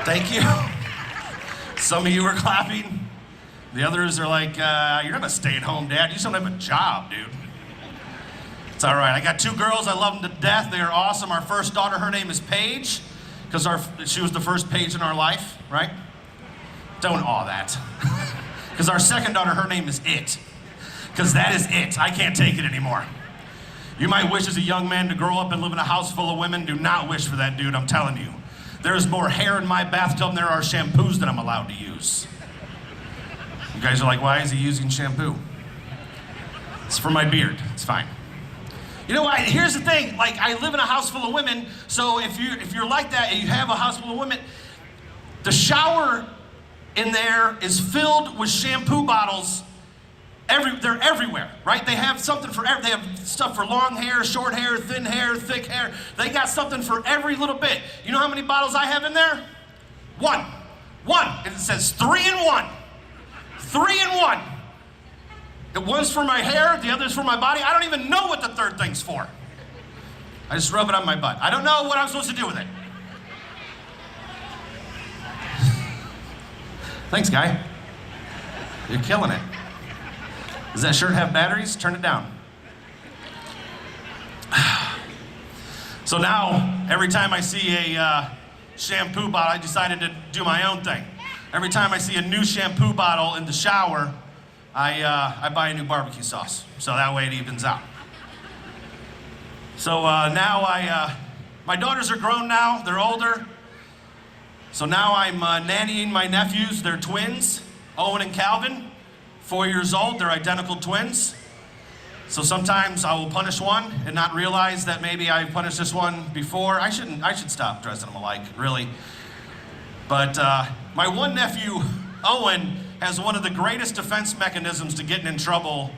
Thank you. Some of you are clapping. The others are like, you're not a stay-at-home dad. You just don't have a job, dude. It's all right. I got 2 girls. I love them to death. They are awesome. Our first daughter, her name is Paige, because she was the first Paige in our life, right? Don't awe that. Because our second daughter, her name is It. Because that is it. I can't take it anymore. You might wish as a young man to grow up and live in a house full of women. Do not wish for that, dude. I'm telling you. There is more hair in my bathtub than there are shampoos that I'm allowed to use. You guys are like, why is he using shampoo? It's for my beard. It's fine. You know what? Here's the thing. Like, I live in a house full of women, so if you're like that and you have a house full of women, the shower in there is filled with shampoo bottles. They're everywhere, right? They have something for they have stuff for long hair, short hair, thin hair, thick hair. They got something for every little bit. You know how many bottles I have in there? One. And it says 3 in 1. 3 in 1. The one's for my hair, the other's for my body. I don't even know what the third thing's for. I just rub it on my butt. I don't know what I'm supposed to do with it. Thanks, guy. You're killing it. Does that shirt have batteries? Turn it down. So now, every time I see a shampoo bottle, I decided to do my own thing. Every time I see a new shampoo bottle in the shower, I buy a new barbecue sauce. So that way it evens out. So now my daughters are grown now, they're older. So now I'm nannying my nephews, they're twins, Owen and Calvin. 4 years old, they're identical twins. So sometimes I will punish one and not realize that maybe I punished this one before. I should stop dressing them alike, really. But my one nephew, Owen, has one of the greatest defense mechanisms to getting in trouble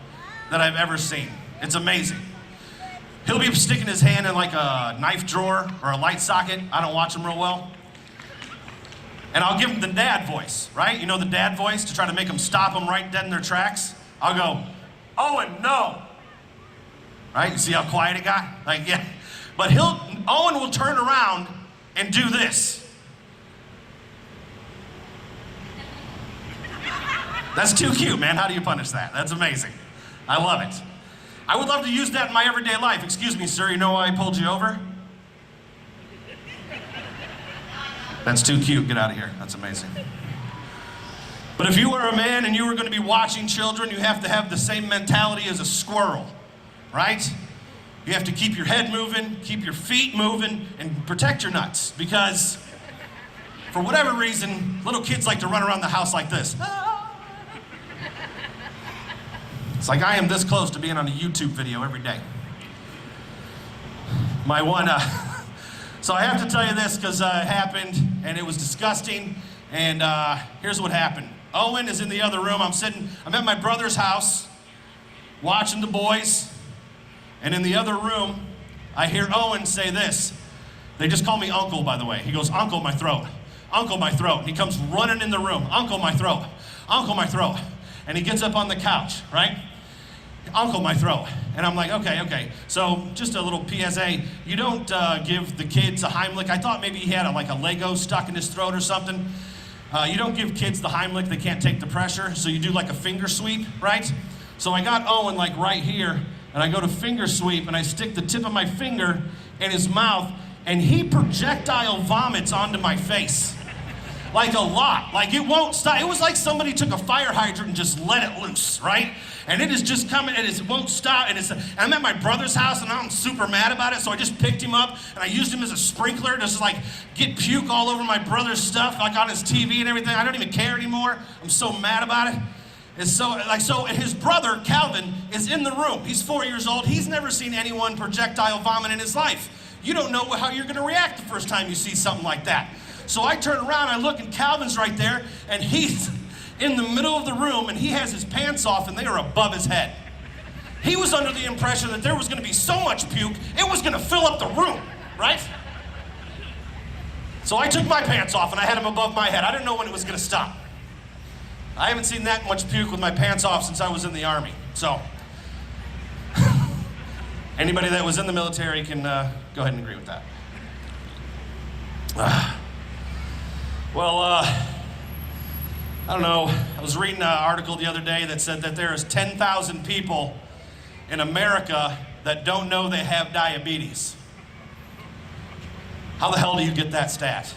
that I've ever seen. It's amazing. He'll be sticking his hand in like a knife drawer or a light socket. I don't watch him real well. And I'll give them the dad voice, right? You know the dad voice to try to make them stop them right dead in their tracks? I'll go, Owen, no. Right? You see how quiet it got? Like, yeah. But Owen will turn around and do this. That's too cute, man. How do you punish that? That's amazing. I love it. I would love to use that in my everyday life. Excuse me, sir, you know why I pulled you over? That's too cute. Get out of here. That's amazing. But if you were a man and you were going to be watching children, you have to have the same mentality as a squirrel, right? You have to keep your head moving, keep your feet moving, and protect your nuts. Because for whatever reason, little kids like to run around the house like this. It's like I am this close to being on a YouTube video every day. My one, so I have to tell you this because it happened and it was disgusting. And here's what happened. Owen is in the other room. I'm at my brother's house watching the boys. And in the other room, I hear Owen say this. They just call me Uncle, by the way. He goes, Uncle, my throat. Uncle, my throat. He comes running in the room. Uncle, my throat. Uncle, my throat. And he gets up on the couch, right? Uncle, my throat. And I'm like, okay. So just a little PSA. You don't give the kids a Heimlich. I thought maybe he had a Lego stuck in his throat or something. You don't give kids the Heimlich. They can't take the pressure. So you do like a finger sweep, right? So I got Owen like right here, and I go to finger sweep, and I stick the tip of my finger in his mouth, and he projectile vomits onto my face. Like a lot. Like it won't stop. It was like somebody took a fire hydrant and just let it loose, right? And it is just coming, and it won't stop. And I'm at my brother's house, and I'm super mad about it, so I just picked him up, and I used him as a sprinkler to just like get puke all over my brother's stuff, like on his TV and everything. I don't even care anymore. I'm so mad about it. And so his brother, Calvin, is in the room. He's 4 years old. He's never seen anyone projectile vomit in his life. You don't know how you're gonna react the first time you see something like that. So I turn around, I look, and Calvin's right there, and he's in the middle of the room, and he has his pants off, and they are above his head. He was under the impression that there was gonna be so much puke, it was gonna fill up the room, right? So I took my pants off, and I had him above my head. I didn't know when it was gonna stop. I haven't seen that much puke with my pants off since I was in the Army. So, anybody that was in the military can go ahead and agree with that. Well, I don't know. I was reading an article the other day that said that there is 10,000 people in America that don't know they have diabetes. How the hell do you get that stat?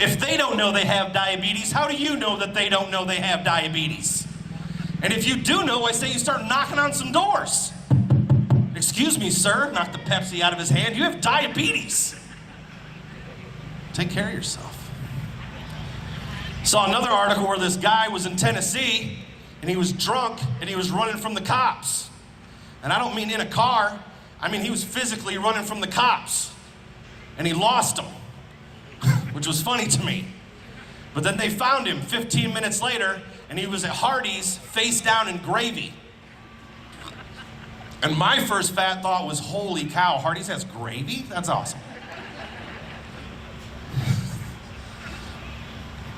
If they don't know they have diabetes, how do you know that they don't know they have diabetes? And if you do know, I say you start knocking on some doors. Excuse me, sir, knock the Pepsi out of his hand. You have diabetes. Take care of yourself. Saw another article where this guy was in Tennessee and he was drunk and he was running from the cops. And I don't mean in a car, I mean he was physically running from the cops. And he lost them, which was funny to me. But then they found him 15 minutes later and he was at Hardee's face down in gravy. And my first fat thought was, holy cow, Hardee's has gravy? That's awesome.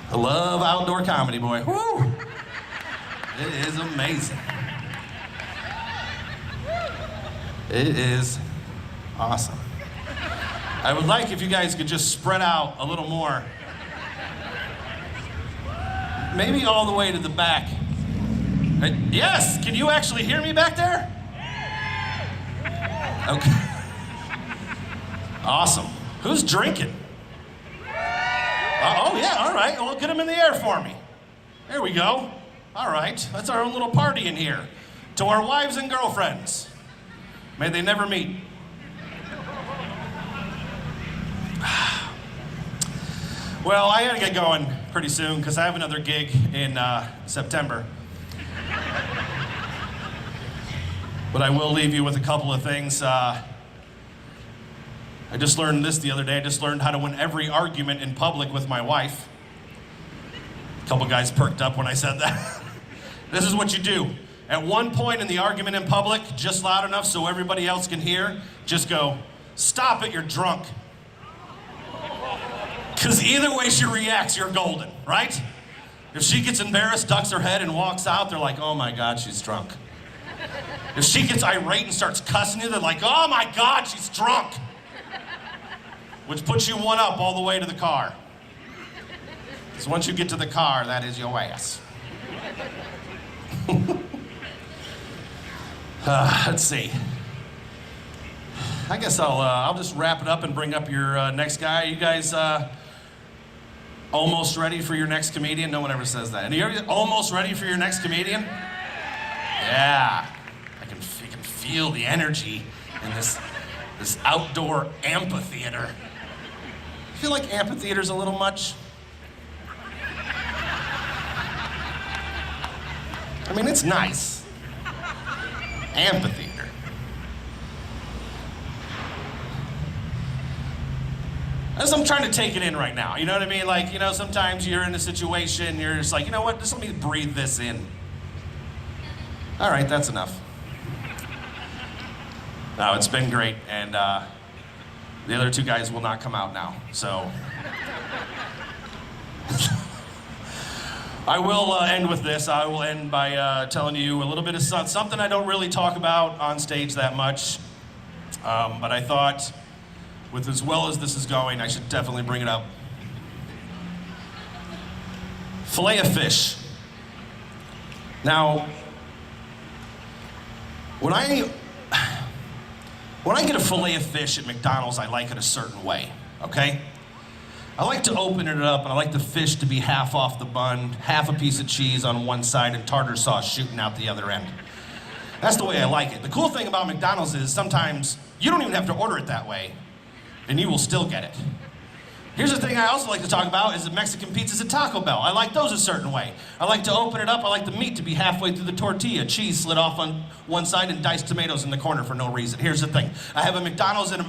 I love outdoor comedy, boy. Woo! It is amazing. It is awesome. I would like if you guys could just spread out a little more. Maybe all the way to the back. Yes, can you actually hear me back there? Okay. Awesome. Who's drinking? Oh, yeah, all right. Well, get them in the air for me. There we go. All right. That's our own little party in here. To our wives and girlfriends. May they never meet. Well, I gotta get going pretty soon because I have another gig in September. But I will leave you with a couple of things. I just learned this the other day. I just learned how to win every argument in public with my wife. A couple guys perked up when I said that. This is what you do. At one point in the argument in public, just loud enough so everybody else can hear, just go, "Stop it, you're drunk." Because either way she reacts, you're golden, right? If she gets embarrassed, ducks her head, and walks out, they're like, "Oh my God, she's drunk." If she gets irate and starts cussing you, they're like, "Oh my God, she's drunk." Which puts you one up all the way to the car. Because once you get to the car, that is your ass. Let's see. I guess I'll just wrap it up and bring up your next guy. You guys almost ready for your next comedian? No one ever says that. And you almost ready for your next comedian? Yeah. You can feel the energy in this outdoor amphitheater. I feel like amphitheater's a little much. I mean, it's nice. Amphitheater. As I'm trying to take it in right now, you know what I mean? Like, sometimes you're in a situation, you're just like, you know what, just let me breathe this in. All right, that's enough. No, it's been great, and the other two guys will not come out now, so. I will end with this. I will end by telling you a little bit of something I don't really talk about on stage that much, but I thought, with as well as this is going, I should definitely bring it up. Fillet of fish. Now, when I get a fillet of fish at McDonald's, I like it a certain way, okay? I like to open it up, and I like the fish to be half off the bun, half a piece of cheese on one side, and tartar sauce shooting out the other end. That's the way I like it. The cool thing about McDonald's is sometimes you don't even have to order it that way, and you will still get it. Here's the thing I also like to talk about is the Mexican pizzas at Taco Bell. I like those a certain way. I like to open it up. I like the meat to be halfway through the tortilla, cheese slid off on one side, and diced tomatoes in the corner for no reason. Here's the thing. I have a McDonald's and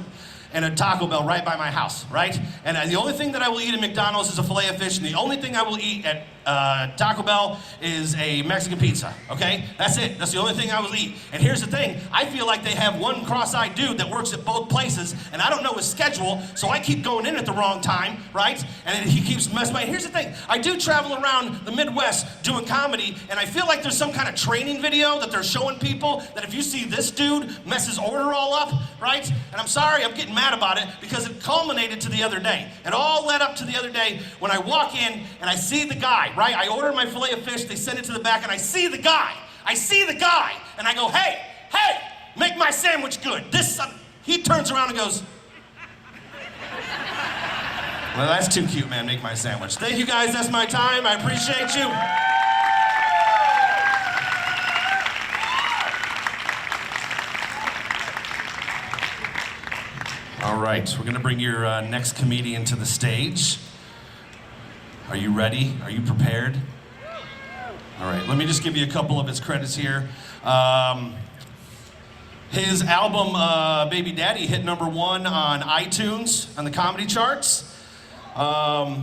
a Taco Bell right by my house, right? And the only thing that I will eat at McDonald's is a fillet of fish, and the only thing I will eat at Taco Bell is a Mexican pizza, okay? That's it. That's the only thing I will eat. And here's the thing. I feel like they have one cross-eyed dude that works at both places, and I don't know his schedule, so I keep going in at the wrong time, right? And then he keeps messing with me. Here's the thing. I do travel around the Midwest doing comedy, and I feel like there's some kind of training video that they're showing people that if you see this dude mess his order all up, right? And I'm sorry, I'm getting mad mad about it because it culminated to the other day. It all led up to the other day when I walk in and I see the guy, right? I order my filet of fish, they send it to the back, and I see the guy. And I go, hey, make my sandwich good. He turns around and goes, well, that's too cute, man, make my sandwich. Thank you guys, that's my time, I appreciate you. All right, we're gonna bring your next comedian to the stage. Are you ready? Are you prepared? All right, let me just give you a couple of his credits here. His album, Baby Daddy, hit #1 on iTunes, on the comedy charts.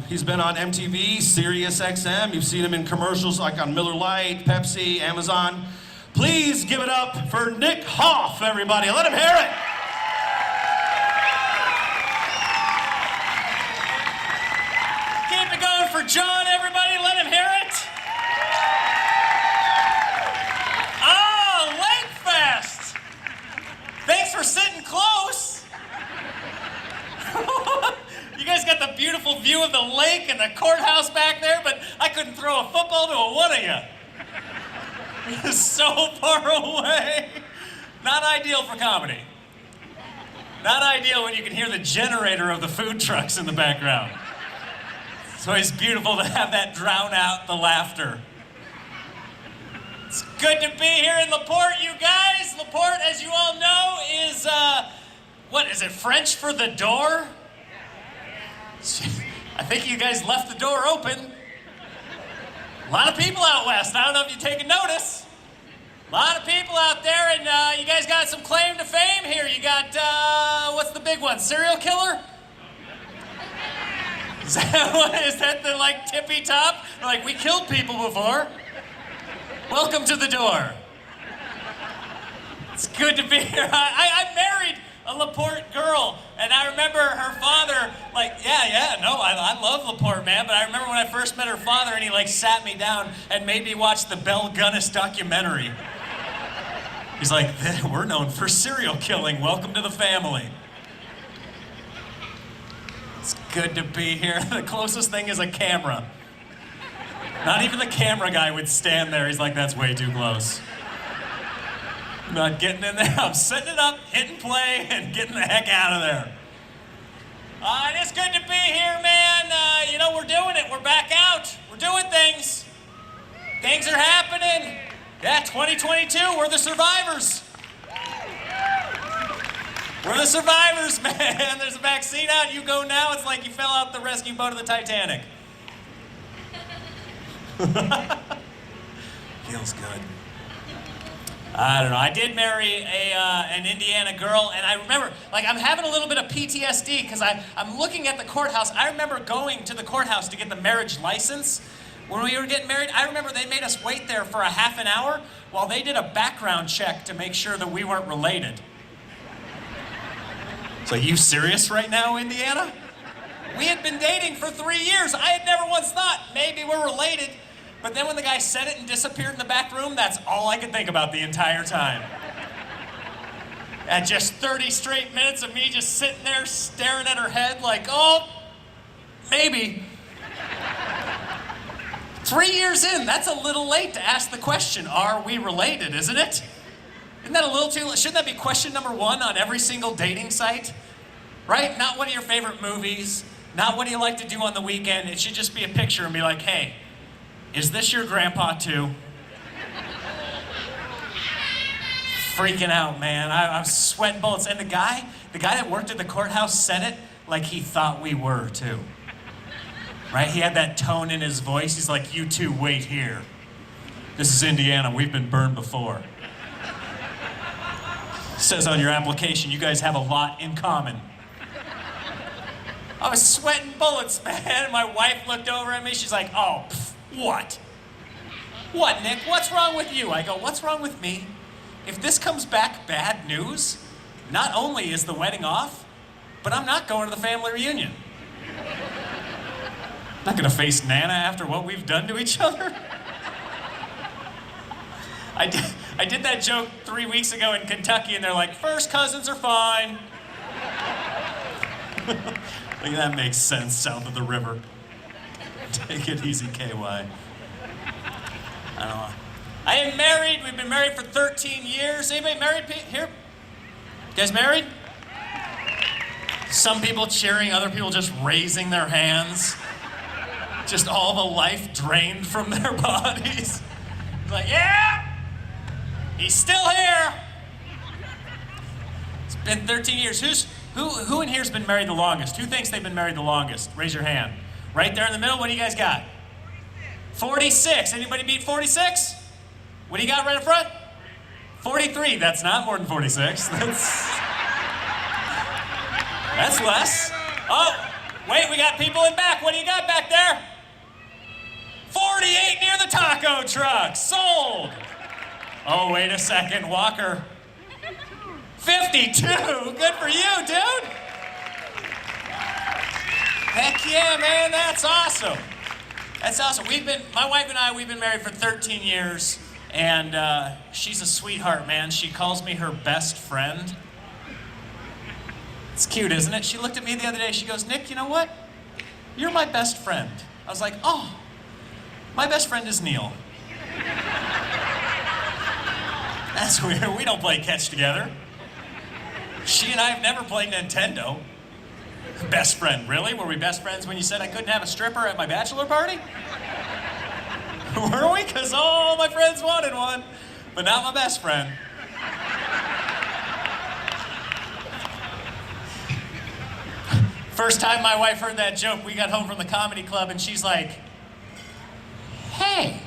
He's been on MTV, Sirius XM. You've seen him in commercials like on Miller Lite, Pepsi, Amazon. Please give it up for Nick Hoff, everybody. Let him hear it. Keep it going for John, everybody. Let him hear it. Oh, LakeFest. Thanks for sitting close. You guys got the beautiful view of the lake and the courthouse back there, but I couldn't throw a football to a one of you. You're so far away. Not ideal for comedy. Not ideal when you can hear the generator of the food trucks in the background. It's always beautiful to have that drown out the laughter. It's good to be here in LaPorte, you guys. LaPorte, as you all know, is, what is it, French for the door? I think you guys left the door open. A lot of people out west. I don't know if you've taken notice. A lot of people out there, and you guys got some claim to fame here. You got, what's the big one? Serial killer? Is that the, like, tippy top? Like, we killed people before. Welcome to the door. It's good to be here. I married a LaPorte girl, and I remember her father, like, I love LaPorte, man, but I remember when I first met her father, and he, like, sat me down and made me watch the Belle Gunnis documentary. He's like, we're known for serial killing. Welcome to the family. It's good to be here. The closest thing is a camera. Not even the camera guy would stand there. He's like, that's way too close. I'm not getting in there. I'm setting it up, hitting play, and getting the heck out of there. It's good to be here, man. We're doing it. We're back out. We're doing things. Things are happening. Yeah, 2022, we're the survivors. We're the survivors, man. There's a vaccine out. You go now, it's like you fell out the rescue boat of the Titanic. Feels good. I don't know. I did marry an Indiana girl, and I remember, like, I'm having a little bit of PTSD because I'm looking at the courthouse. I remember going to the courthouse to get the marriage license. When we were getting married, I remember they made us wait there for a half an hour while they did a background check to make sure that we weren't related. So, you serious right now, Indiana? We had been dating for 3 years. I had never once thought maybe we're related. But then when the guy said it and disappeared in the back room, that's all I could think about the entire time. At just 30 straight minutes of me just sitting there staring at her head like, oh, maybe. 3 years in, that's a little late to ask the question, are we related, isn't it? Isn't that a little too late? Shouldn't that be question number 1 on every single dating site? Right? Not what are your favorite movies, not what do you like to do on the weekend. It should just be a picture and be like, hey, is this your grandpa too? Freaking out, man. I was sweating bullets. And the guy that worked at the courthouse said it like he thought we were too. Right? He had that tone in his voice. He's like, you two wait here. This is Indiana. We've been burned before. Says on your application, you guys have a lot in common. I was sweating bullets, man. My wife looked over at me. She's like, oh, what? What, Nick? What's wrong with you? I go, what's wrong with me? If this comes back bad news, not only is the wedding off, but I'm not going to the family reunion. I'm not gonna face Nana after what we've done to each other. I did that joke 3 weeks ago in Kentucky, and they're like, first cousins are fine. Like, that makes sense south of the river. Take it easy, KY. I don't know. I am married. We've been married for 13 years. Anybody married here? You guys married? Some people cheering, other people just raising their hands. Just all the life drained from their bodies. It's like, yeah, he's still here. It's been 13 years. Who in here's been married the longest? Who thinks they've been married the longest? Raise your hand. Right there in the middle, what do you guys got? 46. Anybody beat 46? What do you got right up front? 43. That's not more than 46. That's less. Oh, wait, we got people in back. What do you got back there? 48 near the taco truck. Sold. Oh, wait a second, Walker. 52. Good for you, dude. Heck yeah, man, that's awesome. That's awesome. My wife and I, we've been married for 13 years, and she's a sweetheart, man. She calls me her best friend. It's cute, isn't it? She looked at me the other day, she goes, Nick, you know what? You're my best friend. I was like, oh, my best friend is Neil. That's weird, we don't play catch together. She and I have never played Nintendo. Best friend, really? Were we best friends when you said I couldn't have a stripper at my bachelor party? Were we? Because all my friends wanted one, but not my best friend. First time my wife heard that joke, we got home from the comedy club and she's like, hey,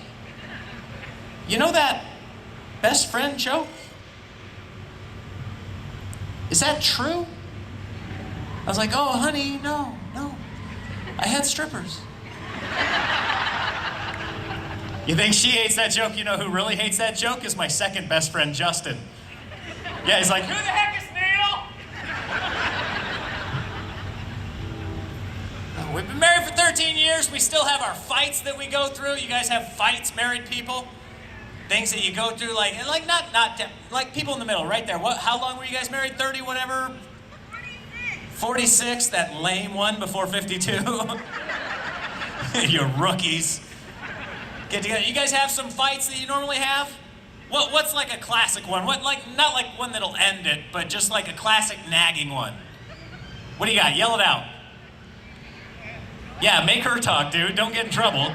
you know that best friend joke? Is that true? I was like, oh, honey, no. I had strippers. You think she hates that joke? You know who really hates that joke is my second best friend, Justin. Yeah, he's like, who the heck is Neil? We've been married for 13 years. We still have our fights that we go through. You guys have fights, married people? Things that you go through, like not people in the middle, right there. How long were you guys married? 30, whatever? 46, that lame one before 52. You rookies. Get together. You guys have some fights that you normally have? What's like a classic one? Not like one that'll end it, but just like a classic nagging one. What do you got? Yell it out. Yeah, make her talk, dude. Don't get in trouble.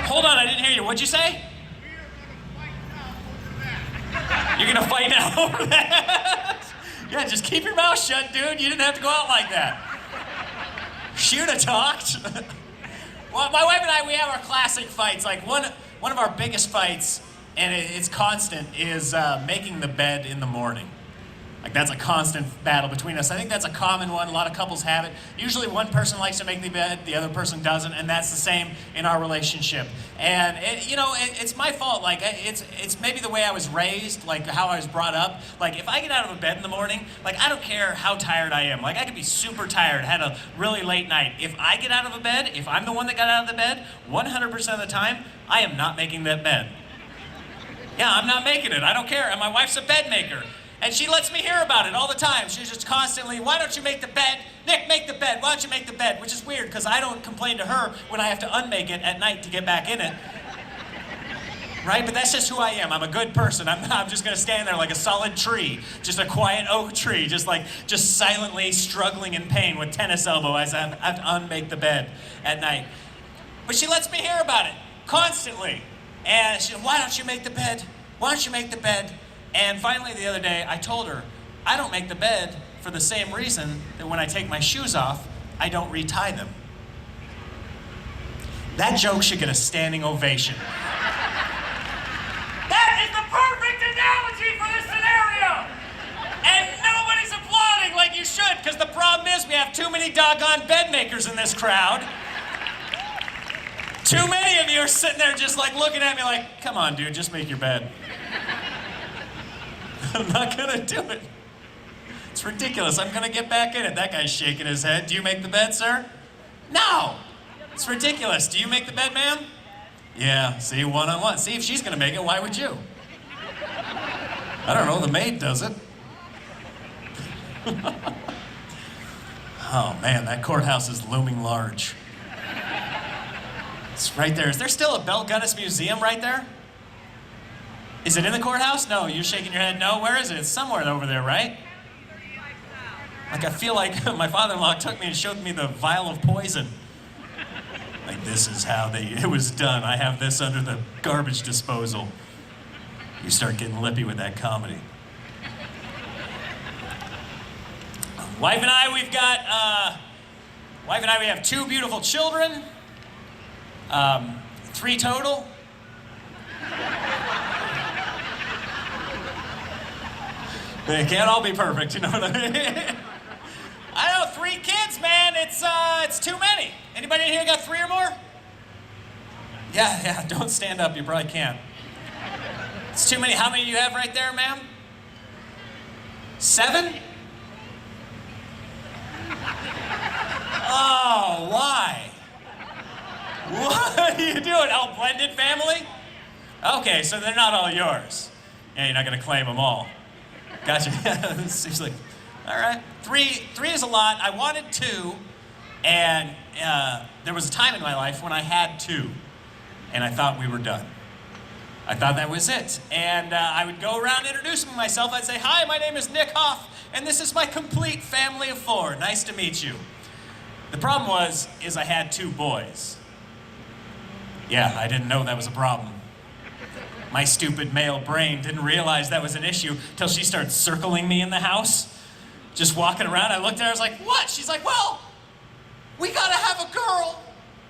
Hold on, I didn't hear you. What'd you say? You're gonna fight now over that? Yeah, just keep your mouth shut, dude. You didn't have to go out like that. She'd have talked. Well, my wife and I, we have our classic fights. Like one of our biggest fights, and it's constant, is making the bed in the morning. Like that's a constant battle between us. I think that's a common one. A lot of couples have it. Usually one person likes to make the bed, the other person doesn't, and that's the same in our relationship. And it's my fault. Like it's maybe the way I was raised, like how I was brought up. Like if I get out of a bed in the morning, like I don't care how tired I am. Like I could be super tired, had a really late night. If I get out of a bed, if I'm the one that got out of the bed, 100% of the time, I am not making that bed. Yeah, I'm not making it. I don't care. And my wife's a bed maker. And she lets me hear about it all the time. She's just constantly, why don't you make the bed? Nick, make the bed. Why don't you make the bed? Which is weird, because I don't complain to her when I have to unmake it at night to get back in it. Right? But that's just who I am. I'm a good person. I'm just going to stand there like a solid tree. Just a quiet oak tree. Just silently struggling in pain with tennis elbow as I have to unmake the bed at night. But she lets me hear about it constantly. And she's, why don't you make the bed? Why don't you make the bed? And finally the other day, I told her, I don't make the bed for the same reason that when I take my shoes off, I don't retie them. That joke should get a standing ovation. That is the perfect analogy for this scenario! And nobody's applauding like you should, because the problem is we have too many doggone bed makers in this crowd. Too many of you are sitting there just like looking at me like, come on, dude, just make your bed. I'm not gonna do it. It's ridiculous. I'm gonna get back in it. That guy's shaking his head. Do you make the bed, sir? No! It's ridiculous. Do you make the bed, ma'am? Yeah, see, one-on-one. See, if she's gonna make it, why would you? I don't know, the maid does it. Oh man, that courthouse is looming large. It's right there. Is there still a Belle Gunnis Museum right there? Is it in the courthouse? No, you're shaking your head. No, where is it? It's somewhere over there, right? Like I feel like my father-in-law took me and showed me the vial of poison. Like this is how it was done. I have this under the garbage disposal. You start getting lippy with that comedy. Wife and I, we have 2 beautiful children. 3 total. They can't all be perfect, you know what I mean? I know, 3 kids, man, it's too many. Anybody in here got 3 or more? Yeah, don't stand up, you probably can't. It's too many. How many do you have right there, ma'am? 7? Oh, why? What are you doing? Oh, blended family? Okay, so they're not all yours. Yeah, you're not gonna claim them all. Gotcha. Seems like, all right. 3 is a lot. I wanted 2, and there was a time in my life when I had 2, and I thought we were done. I thought that was it. And I would go around introducing myself. I'd say, hi, my name is Nick Hoff, and this is my complete family of 4. Nice to meet you. The problem is I had 2 boys. Yeah, I didn't know that was a problem. My stupid male brain didn't realize that was an issue till she started circling me in the house. Just walking around, I looked at her, I was like, what? She's like, well, we gotta have a girl.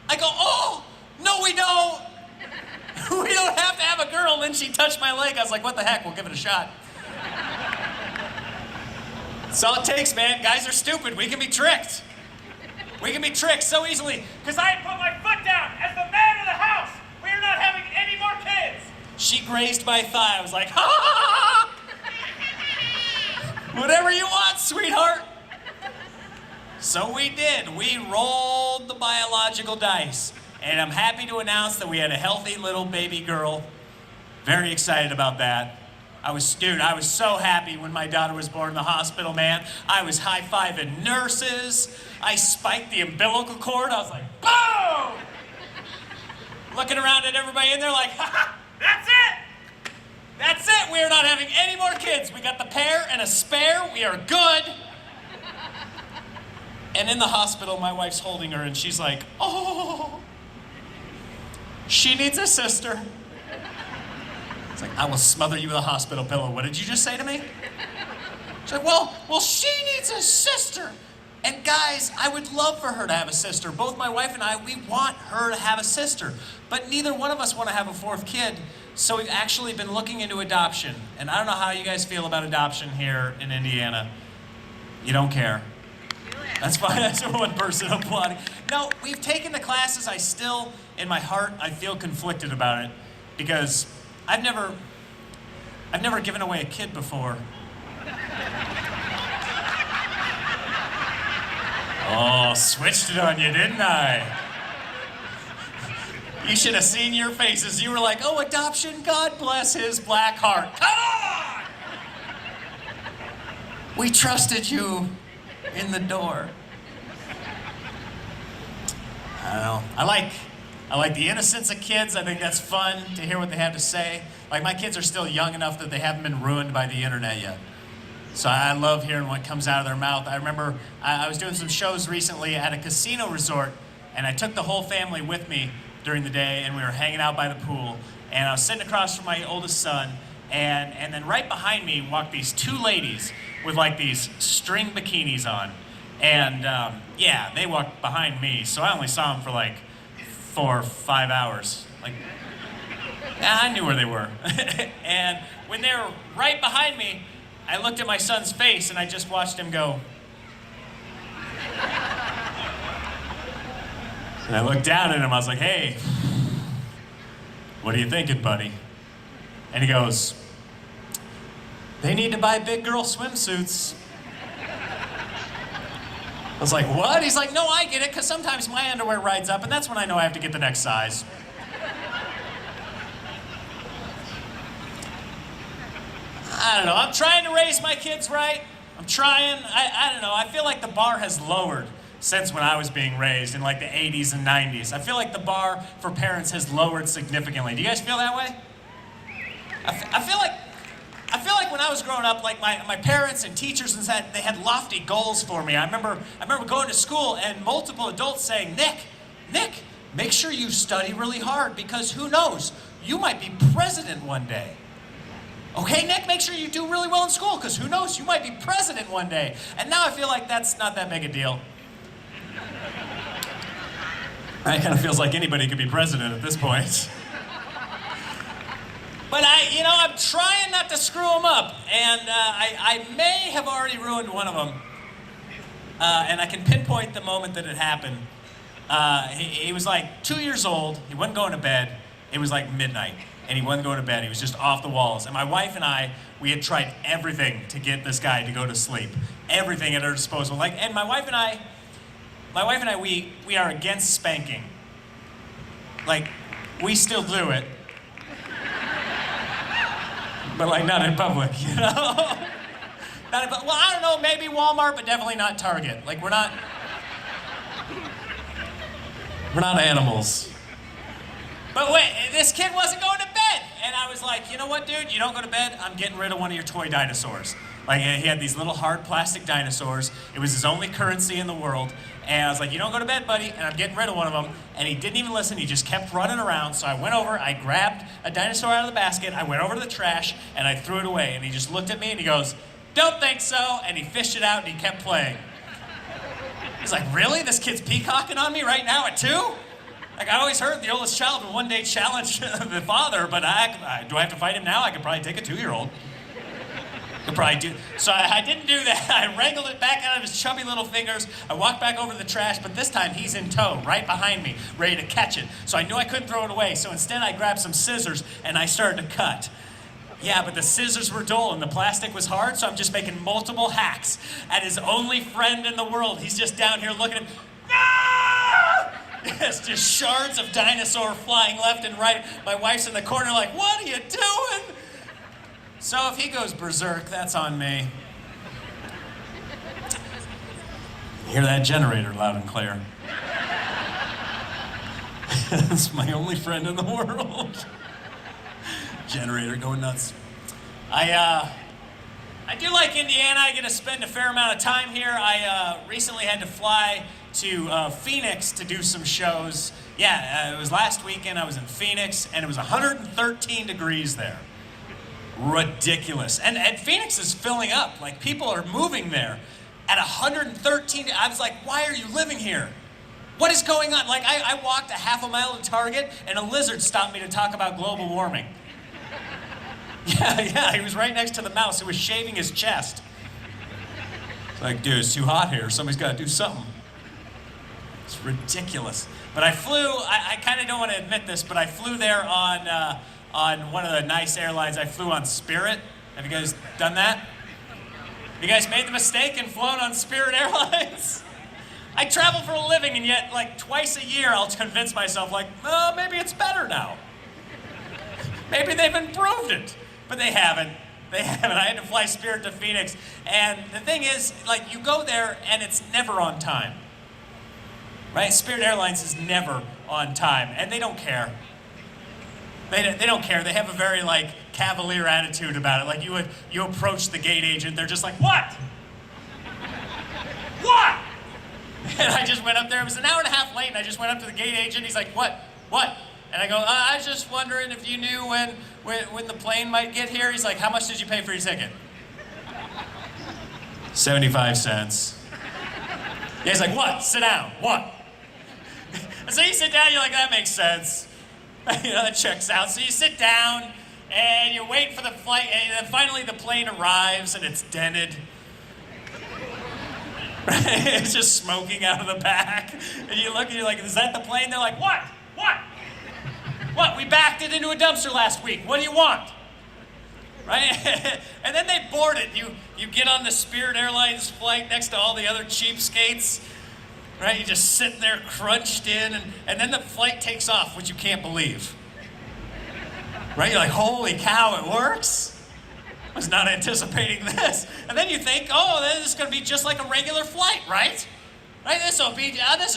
I go, oh, no we don't. We don't have to have a girl. And then she touched my leg. I was like, what the heck, we'll give it a shot. That's all it takes, man. Guys are stupid. We can be tricked. We can be tricked so easily. Because I put my foot down as the man of the house. We are not having any more kids. She grazed my thigh. I was like, ha ha ha. Whatever you want, sweetheart. So we did. We rolled the biological dice. And I'm happy to announce that we had a healthy little baby girl. Very excited about that. I was so happy when my daughter was born in the hospital, man. I was high-fiving nurses. I spiked the umbilical cord. I was like, boom! Looking around at everybody in there like, ha ha, that's it! That's it, we are not having any more kids. We got the pair and a spare, we are good. And in the hospital, my wife's holding her and she's like, oh, she needs a sister. It's like, I will smother you with a hospital pillow. What did you just say to me? She's like, well, she needs a sister. And guys, I would love for her to have a sister. Both my wife and I, we want her to have a sister. But neither one of us want to have a 4th kid. So we've actually been looking into adoption. And I don't know how you guys feel about adoption here in Indiana. You don't care. That's fine. That's one person applauding. No, we've taken the classes. I still, in my heart, I feel conflicted about it because I've never given away a kid before. Oh, switched it on you, didn't I? You should have seen your faces. You were like, oh, adoption, God bless his black heart. Come on! We trusted you in the door. I don't know. I like the innocence of kids. I think that's fun to hear what they have to say. Like, my kids are still young enough that they haven't been ruined by the internet yet. So I love hearing what comes out of their mouth. I remember I was doing some shows recently at a casino resort, and I took the whole family with me during the day, and we were hanging out by the pool. And I was sitting across from my oldest son, and then right behind me walked these 2 ladies with like these string bikinis on. And yeah, they walked behind me, so I only saw them for like 4 or 5 hours. Like, I knew where they were. And when they were right behind me, I looked at my son's face and I just watched him go. And I looked down at him, I was like, hey, what are you thinking, buddy? And he goes, they need to buy big girl swimsuits. I was like, what? He's like, no, I get it, because sometimes my underwear rides up, and that's when I know I have to get the next size. I don't know, I'm trying to raise my kids right. I'm trying. I don't know. I feel like the bar has lowered since when I was being raised in like the 80s and 90s. I feel like the bar for parents has lowered significantly. Do you guys feel that way? I feel like when I was growing up, like my parents and teachers and that, they had lofty goals for me. I remember going to school and multiple adults saying, Nick, make sure you study really hard because who knows, you might be president one day. Okay, Nick, make sure you do really well in school because who knows, you might be president one day. And now I feel like that's not that big a deal. It kind of feels like anybody could be president at this point. But I'm trying not to screw them up, and I may have already ruined one of them. And I can pinpoint the moment that it happened. He was like 2 years old. He wasn't going to bed. It was like midnight, and he wasn't going to bed. He was just off the walls. And my wife and I, we had tried everything to get this guy to go to sleep. Everything at our disposal. And my wife and I, we are against spanking. Like, we still do it. But like not in public, you know? Not in well, I don't know, maybe Walmart, but definitely not Target. Like we're not animals. But wait, this kid wasn't going to bed. And I was like, you know what, dude? You don't go to bed, I'm getting rid of one of your toy dinosaurs. Like he had these little hard plastic dinosaurs. It was his only currency in the world. And I was like, you don't go to bed, buddy, and I'm getting rid of one of them. And he didn't even listen, he just kept running around. So I went over, I grabbed a dinosaur out of the basket, I went over to the trash, and I threw it away. And he just looked at me and he goes, don't think so. And he fished it out and he kept playing. He's like, really? This kid's peacocking on me right now at 2? Like I always heard the oldest child will one day challenge the father, but do I have to fight him now? I could probably take a 2-year-old. Could probably do. So I didn't do that. I wrangled it back out of his chubby little fingers. I walked back over to the trash, but this time he's in tow, right behind me, ready to catch it. So I knew I couldn't throw it away. So instead I grabbed some scissors and I started to cut. Yeah, but the scissors were dull and the plastic was hard, so I'm just making multiple hacks at his only friend in the world. He's just down here looking at me. No! Yes, just shards of dinosaur flying left and right. My wife's in the corner like, what are you doing? So if he goes berserk, that's on me. Hear that generator loud and clear. That's my only friend in the world. Generator going nuts. I do like Indiana. I get to spend a fair amount of time here. I recently had to fly to Phoenix to do some shows. Yeah, it was last weekend. I was in Phoenix, and it was 113 degrees there. Ridiculous. And Phoenix is filling up. Like, people are moving there at 113. I was like, why are you living here? What is going on? Like, I walked a half a mile to Target, and a lizard stopped me to talk about global warming. Yeah, he was right next to the mouse who was shaving his chest. It's like, dude, it's too hot here. Somebody's got to do something. It's ridiculous. But I flew, I kind of don't want to admit this, but I flew there on one of the nice airlines. I flew on Spirit. Have you guys done that? Have you guys made the mistake and flown on Spirit Airlines? I travel for a living, and yet, like, twice a year, I'll convince myself, like, oh, maybe it's better now. Maybe they've improved it. But they haven't. They haven't. I had to fly Spirit to Phoenix. And the thing is, like, you go there, and it's never on time. Right? Spirit Airlines is never on time, and they don't care. They don't care. They have a very, like, cavalier attitude about it. Like, you approach the gate agent, they're just like, what? What? And I just went up there. It was an hour and a half late, and I just went up to the gate agent. He's like, what? And I go, I was just wondering if you knew when the plane might get here. He's like, how much did you pay for your ticket? 75 cents. Yeah, he's like, what? Sit down. What? So you sit down, you're like, that makes sense. You know, that checks out. So you sit down, and you wait for the flight, and then finally the plane arrives, and it's dented. It's just smoking out of the back. And you look, and you're like, is that the plane? They're like, what? What? We backed it into a dumpster last week. What do you want? Right? And then they board it. You get on the Spirit Airlines flight next to all the other cheapskates. Right? You just sit there crunched in, and then the flight takes off, which you can't believe. Right? You're like, holy cow, it works? Was not anticipating this. And then you think, oh, this is going to be just like a regular flight, right? Right? This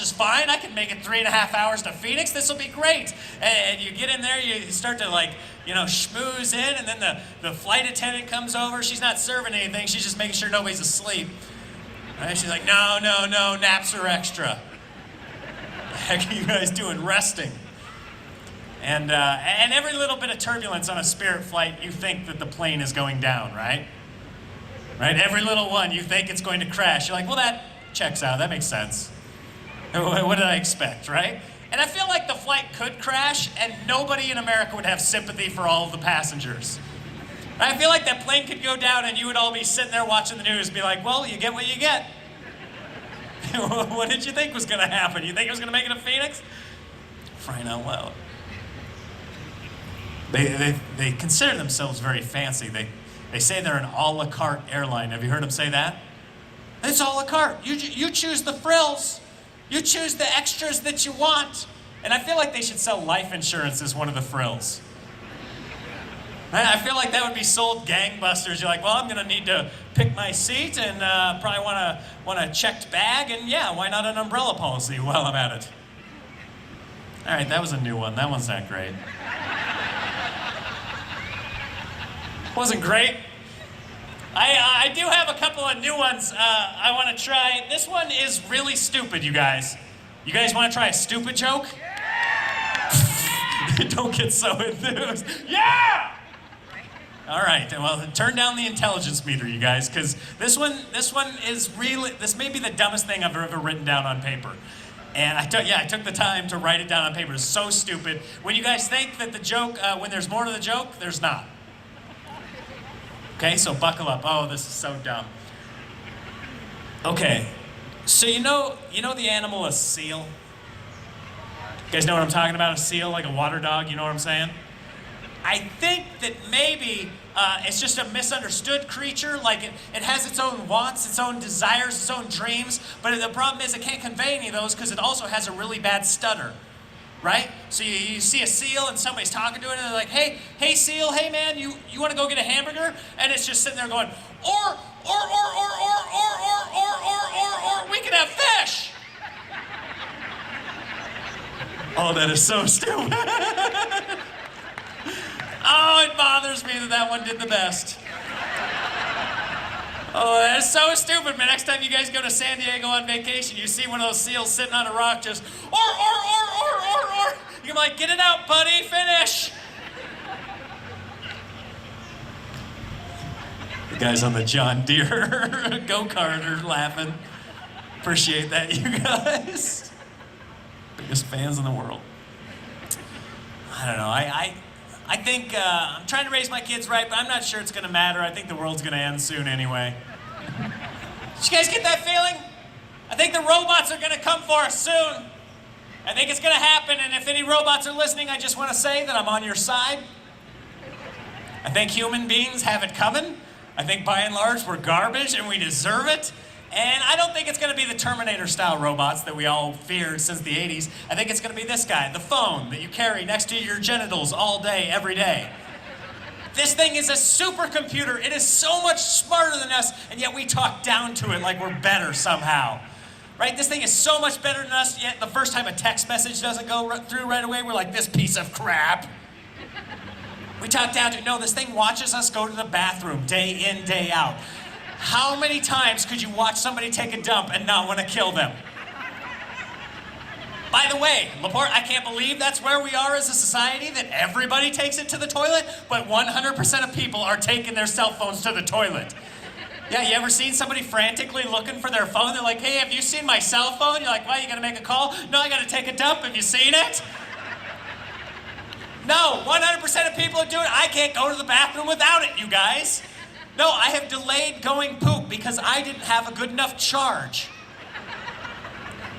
is fine. I can make it 3.5 hours to Phoenix. This will be great. And you get in there, you start to schmooze in, and then the flight attendant comes over. She's not serving anything. She's just making sure nobody's asleep. Right? She's like, no, naps are extra. What the heck are you guys doing resting? And every little bit of turbulence on a Spirit flight, you think that the plane is going down, right? Right? Every little one, you think it's going to crash. You're like, well, that checks out. That makes sense. What did I expect, right? And I feel like the flight could crash, and nobody in America would have sympathy for all of the passengers. I feel like that plane could go down, and you would all be sitting there watching the news and be like, well, you get what you get. What did you think was going to happen? You think it was going to make it to Phoenix? Crying out loud. They consider themselves very fancy. They say they're an a la carte airline. Have you heard them say that? It's a la carte. You choose the frills. You choose the extras that you want. And I feel like they should sell life insurance as one of the frills. I feel like that would be sold gangbusters. You're like, well, I'm going to need to pick my seat and probably want a checked bag. And yeah, why not an umbrella policy while I'm at it? All right, that was a new one. That one's not great. Wasn't great. I do have a couple of new ones I want to try. This one is really stupid, you guys. You guys want to try a stupid joke? Don't get so enthused. Yeah! All right, well, turn down the intelligence meter, you guys, because this one is really, this may be the dumbest thing I've ever written down on paper. And I took the time to write it down on paper. It's so stupid. When you guys think that the joke, when there's more to the joke, there's not. Okay, so buckle up. Oh, this is so dumb. Okay, so you know the animal a seal? You guys know what I'm talking about? A seal, like a water dog, you know what I'm saying? I think that maybe it's just a misunderstood creature, like it has its own wants, its own desires, its own dreams, but the problem is it can't convey any of those because it also has a really bad stutter. Right? So you see a seal and somebody's talking to it and they're like, hey seal, hey man, you want to go get a hamburger? And it's just sitting there going, or, we can have fish. Oh, that is so stupid. Oh, it bothers me that one did the best. Oh, that's so stupid, man. Next time you guys go to San Diego on vacation, you see one of those seals sitting on a rock just, or. You're like, get it out, buddy, finish. The guys on the John Deere go-kart are laughing. Appreciate that, you guys. Biggest fans in the world. I don't know, I think, I'm trying to raise my kids right, but I'm not sure it's gonna matter. I think the world's gonna end soon anyway. Did you guys get that feeling? I think the robots are gonna come for us soon. I think it's gonna happen, and if any robots are listening, I just wanna say that I'm on your side. I think human beings have it coming. I think by and large we're garbage and we deserve it. And I don't think it's gonna be the Terminator-style robots that we all feared since the 80s. I think it's gonna be this guy, the phone that you carry next to your genitals all day, every day. This thing is a supercomputer. It is so much smarter than us, and yet we talk down to it like we're better somehow. Right? This thing is so much better than us, yet the first time a text message doesn't go through right away, we're like, this piece of crap. We talk down to, no, this thing watches us go to the bathroom day in, day out. How many times could you watch somebody take a dump and not want to kill them? By the way, Laporte, I can't believe that's where we are as a society, that everybody takes it to the toilet, but 100% of people are taking their cell phones to the toilet. Yeah, you ever seen somebody frantically looking for their phone? They're like, hey, have you seen my cell phone? You're like, well, you gotta make a call? No, I gotta take a dump. Have you seen it? No, 100% of people are doing it. I can't go to the bathroom without it, you guys. No, I have delayed going poop because I didn't have a good enough charge.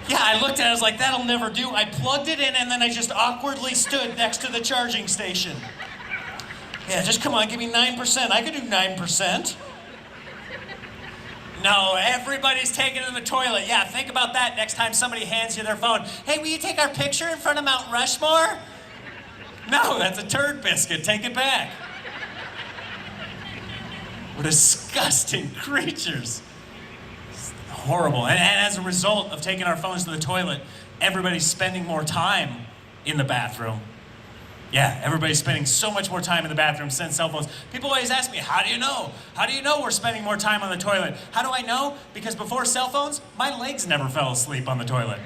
Yeah, I looked at it, I was like, that'll never do. I plugged it in and then I just awkwardly stood next to the charging station. Yeah, just come on, give me 9%. I could do 9%. No, everybody's taking it to the toilet. Yeah, think about that next time somebody hands you their phone. Hey, will you take our picture in front of Mount Rushmore? No, that's a turd biscuit. Take it back. Disgusting creatures. It's horrible. And as a result of taking our phones to the toilet, everybody's spending more time in the bathroom. Yeah, everybody's spending so much more time in the bathroom since cell phones. People always ask me, how do you know? How do you know we're spending more time on the toilet? How do I know? Because before cell phones, my legs never fell asleep on the toilet.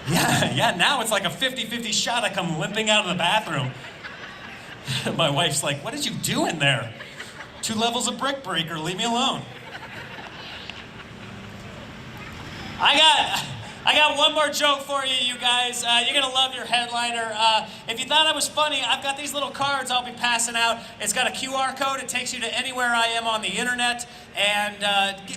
Yeah, now it's like a 50-50 shot I come limping out of the bathroom. My wife's like, what did you do in there? 2 levels of brick breaker, leave me alone. I got one more joke for you, you guys. You're gonna love your headliner. If you thought I was funny, I've got these little cards I'll be passing out. It's got a QR code. It takes you to anywhere I am on the internet. And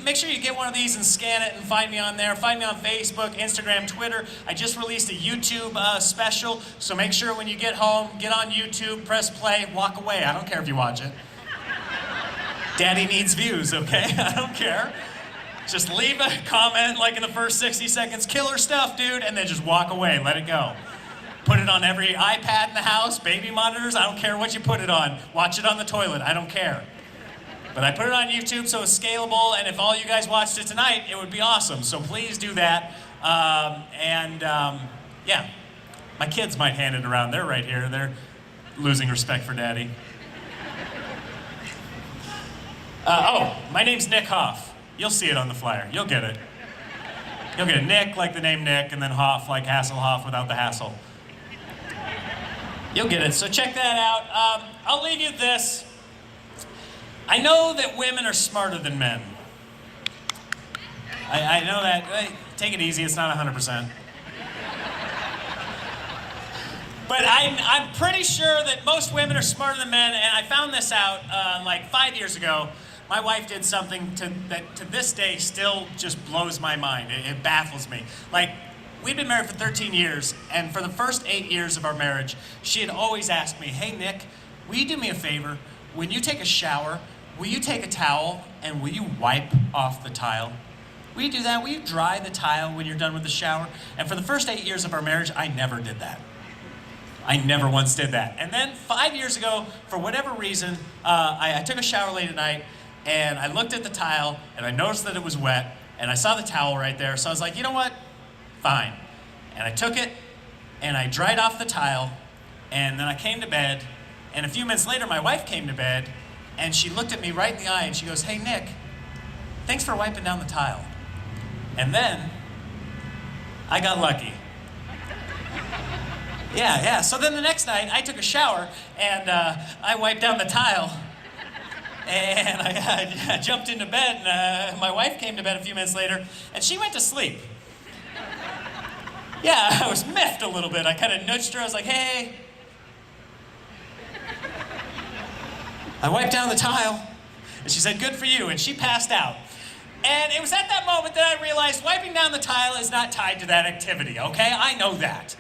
make sure you get one of these and scan it and find me on there. Find me on Facebook, Instagram, Twitter. I just released a YouTube special, so make sure when you get home, get on YouTube, press play, walk away. I don't care if you watch it. Daddy needs views, okay? I don't care. Just leave a comment like in the first 60 seconds, killer stuff, dude, and then just walk away, let it go. Put it on every iPad in the house, baby monitors, I don't care what you put it on. Watch it on the toilet, I don't care. But I put it on YouTube so it's scalable, and if all you guys watched it tonight, it would be awesome. So please do that. Yeah, my kids might hand it around. They're right here. They're losing respect for daddy. My name's Nick Hoff. You'll see it on the flyer. You'll get it. You'll get it. Nick, like the name Nick, and then Hoff, like Hasselhoff without the hassle. You'll get it. So check that out. I'll leave you this. I know that women are smarter than men. I know that. Take it easy. It's not 100%. But I'm pretty sure that most women are smarter than men, and I found this out like 5 years ago. My wife did something that to this day still just blows my mind. It baffles me. Like, we'd been married for 13 years, and for the first 8 years of our marriage, she had always asked me, hey, Nick, will you do me a favor? When you take a shower, will you take a towel and will you wipe off the tile? Will you do that? Will you dry the tile when you're done with the shower? And for the first 8 years of our marriage, I never did that. I never once did that. And then 5 years ago, for whatever reason, I took a shower late at night, and I looked at the tile, and I noticed that it was wet, and I saw the towel right there, so I was like, you know what? Fine. And I took it, and I dried off the tile, and then I came to bed, and a few minutes later, my wife came to bed, and she looked at me right in the eye, and she goes, hey, Nick, thanks for wiping down the tile. And then, I got lucky. Yeah, so then the next night, I took a shower, and I wiped down the tile, and I jumped into bed, and my wife came to bed a few minutes later, and she went to sleep. Yeah, I was miffed a little bit. I kind of nudged her. I was like, hey. I wiped down the tile, and she said, good for you, and she passed out. And it was at that moment that I realized wiping down the tile is not tied to that activity, okay? I know that.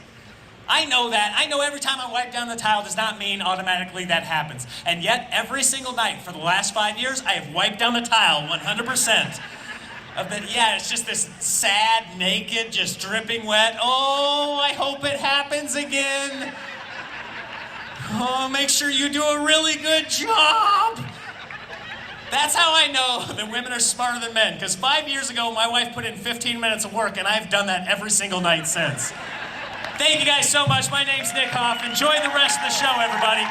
I know that. I know every time I wipe down the tile does not mean automatically that happens. And yet, every single night for the last 5 years, I have wiped down the tile 100%. Yeah, it's just this sad, naked, just dripping wet. Oh, I hope it happens again. Oh, make sure you do a really good job. That's how I know that women are smarter than men. Because 5 years ago, my wife put in 15 minutes of work, and I've done that every single night since. Thank you guys so much. My name's Nick Hoff. Enjoy the rest of the show, everybody.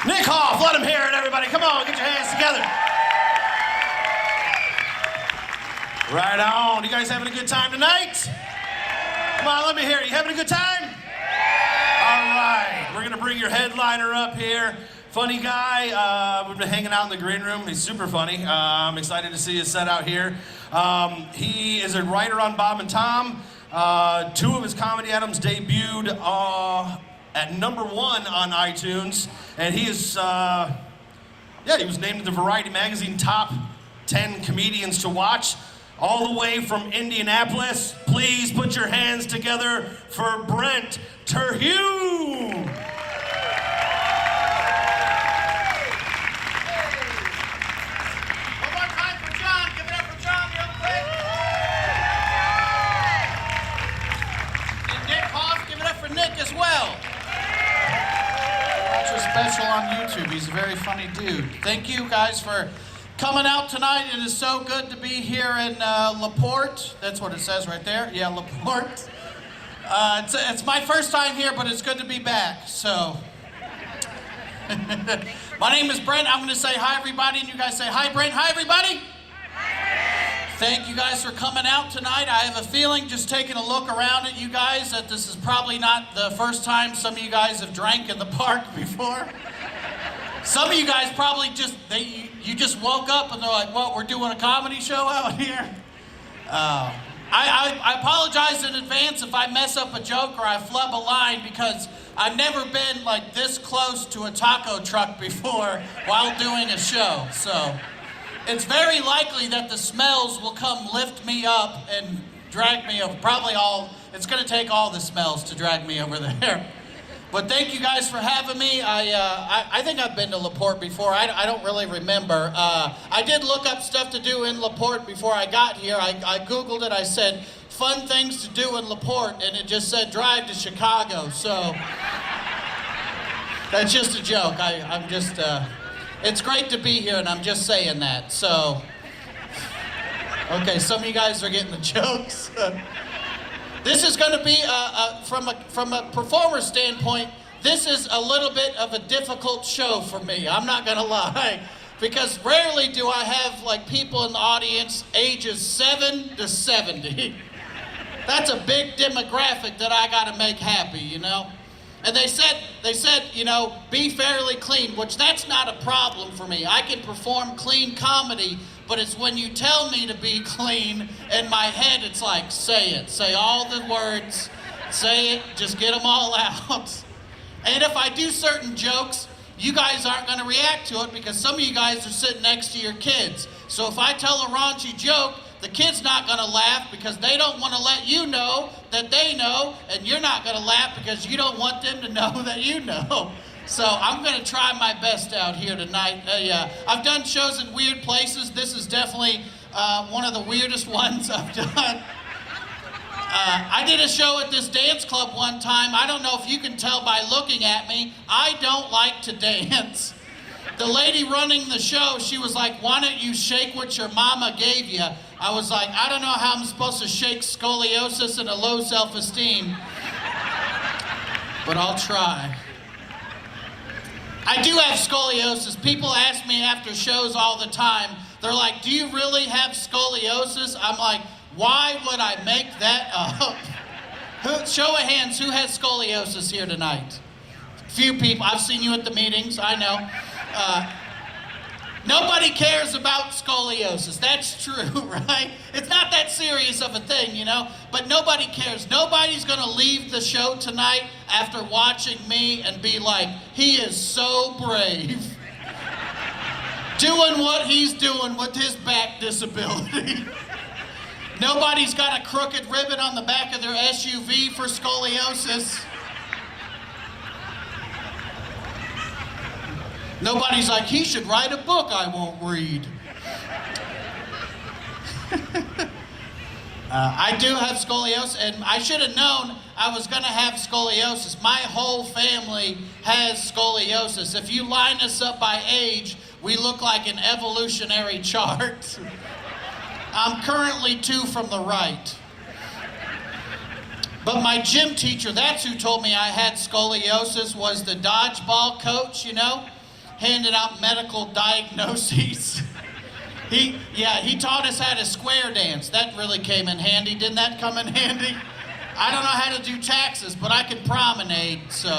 Nick Hoff, let him hear it, everybody. Come on, get your hands together. Right on. You guys having a good time tonight? Come on, let me hear it. You having a good time? All right. We're going to bring your headliner up here. Funny guy. We've been hanging out in the green room. He's super funny. I'm excited to see his set out here. He is a writer on Bob and Tom. 2 of his comedy albums debuted at #1 on iTunes, and he is, he was named the Variety Magazine Top 10 Comedians to Watch, all the way from Indianapolis. Please put your hands together for Brent Terhune. Nick Hoff, give it up for Nick as well. on YouTube. He's a very funny dude. Thank you guys for coming out tonight. It is so good to be here in LaPorte. That's what it says right there. Yeah, LaPorte. It's my first time here, but it's good to be back. So, my name is Brent. I'm going to say hi, everybody, and you guys say hi, Brent. Hi, everybody. Thank you guys for coming out tonight. I have a feeling, just taking a look around at you guys, that this is probably not the first time some of you guys have drank in the park before. Some of you guys probably you just woke up and they're like, what, we're doing a comedy show out here? I apologize in advance if I mess up a joke or I flub a line, because I've never been like this close to a taco truck before while doing a show. So it's very likely that the smells will come lift me up and drag me over. It's going to take all the smells to drag me over there. But thank you guys for having me. I think I've been to LaPorte before. I don't really remember. I did look up stuff to do in LaPorte before I got here. I Googled it. I said, fun things to do in LaPorte, and it just said drive to Chicago. So that's just a joke. It's great to be here, and I'm just saying that. So, okay, some of you guys are getting the jokes. This is going to be, from a performer standpoint, this is a little bit of a difficult show for me. I'm not going to lie. Because rarely do I have like people in the audience ages 7 to 70. That's a big demographic that I got to make happy, you know? And they said, you know, be fairly clean, which that's not a problem for me. I can perform clean comedy, but it's when you tell me to be clean, in my head it's like, say it. Say all the words, say it, just get them all out. And if I do certain jokes, you guys aren't going to react to it because some of you guys are sitting next to your kids. So if I tell a raunchy joke, the kid's not going to laugh because they don't want to let you know that they know, and you're not going to laugh because you don't want them to know that you know. So I'm going to try my best out here tonight. I've done shows in weird places. This is definitely one of the weirdest ones I've done. I did a show at this dance club one time. I don't know if you can tell by looking at me, I don't like to dance. The lady running the show, she was like, why don't you shake what your mama gave you? I was like, I don't know how I'm supposed to shake scoliosis and a low self-esteem, but I'll try. I do have scoliosis. People ask me after shows all the time, they're like, do you really have scoliosis? I'm like, why would I make that up? Show of hands, who has scoliosis here tonight? Few people. I've seen you at the meetings, I know. Nobody cares about scoliosis. That's true, right? It's not that serious of a thing, you know? But nobody cares. Nobody's going to leave the show tonight after watching me and be like, he is so brave. Doing what he's doing with his back disability. Nobody's got a crooked ribbon on the back of their SUV for scoliosis. Nobody's like, he should write a book I won't read. I do have scoliosis, and I should have known I was going to have scoliosis. My whole family has scoliosis. If you line us up by age, we look like an evolutionary chart. I'm currently 2 from the right. But my gym teacher, that's who told me I had scoliosis, was the dodgeball coach, you know? Handed out medical diagnoses. He taught us how to square dance. That really came in handy. Didn't that come in handy? I don't know how to do taxes, but I can promenade, so.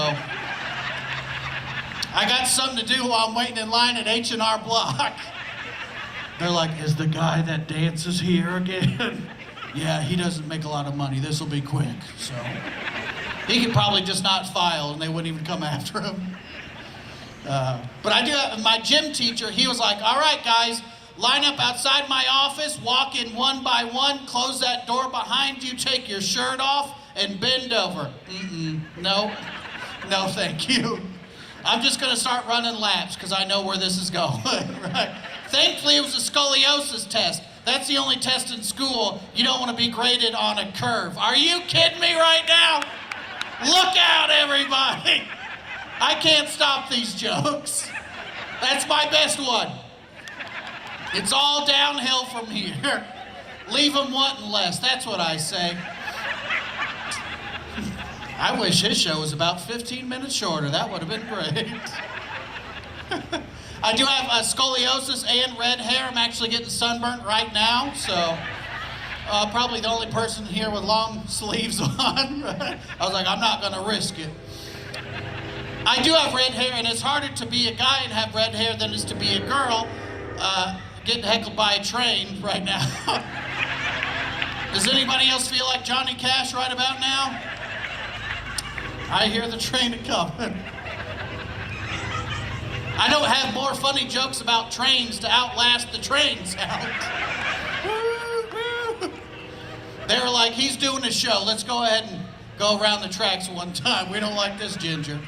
I got something to do while I'm waiting in line at H&R Block. They're like, is the guy that dances here again? Yeah, he doesn't make a lot of money. This will be quick, so. He could probably just not file and they wouldn't even come after him. But I do have, my gym teacher, he was like, all right, guys, line up outside my office, walk in one by one, close that door behind you, take your shirt off, and bend over. No, thank you. I'm just going to start running laps because I know where this is going, right? Thankfully, it was a scoliosis test. That's the only test in school you don't want to be graded on a curve. Are you kidding me right now? Look out, everybody. I can't stop these jokes. That's my best one. It's all downhill from here. Leave them wanting less, that's what I say. I wish his show was about 15 minutes shorter. That would have been great. I do have scoliosis and red hair. I'm actually getting sunburnt right now, so probably the only person here with long sleeves on. I was like, I'm not going to risk it. I do have red hair, and it's harder to be a guy and have red hair than it is to be a girl. Getting heckled by a train right now. Does anybody else feel like Johnny Cash right about now? I hear the train coming. I don't have more funny jokes about trains to outlast the train sound. They were like, he's doing a show. Let's go ahead and go around the tracks one time. We don't like this ginger.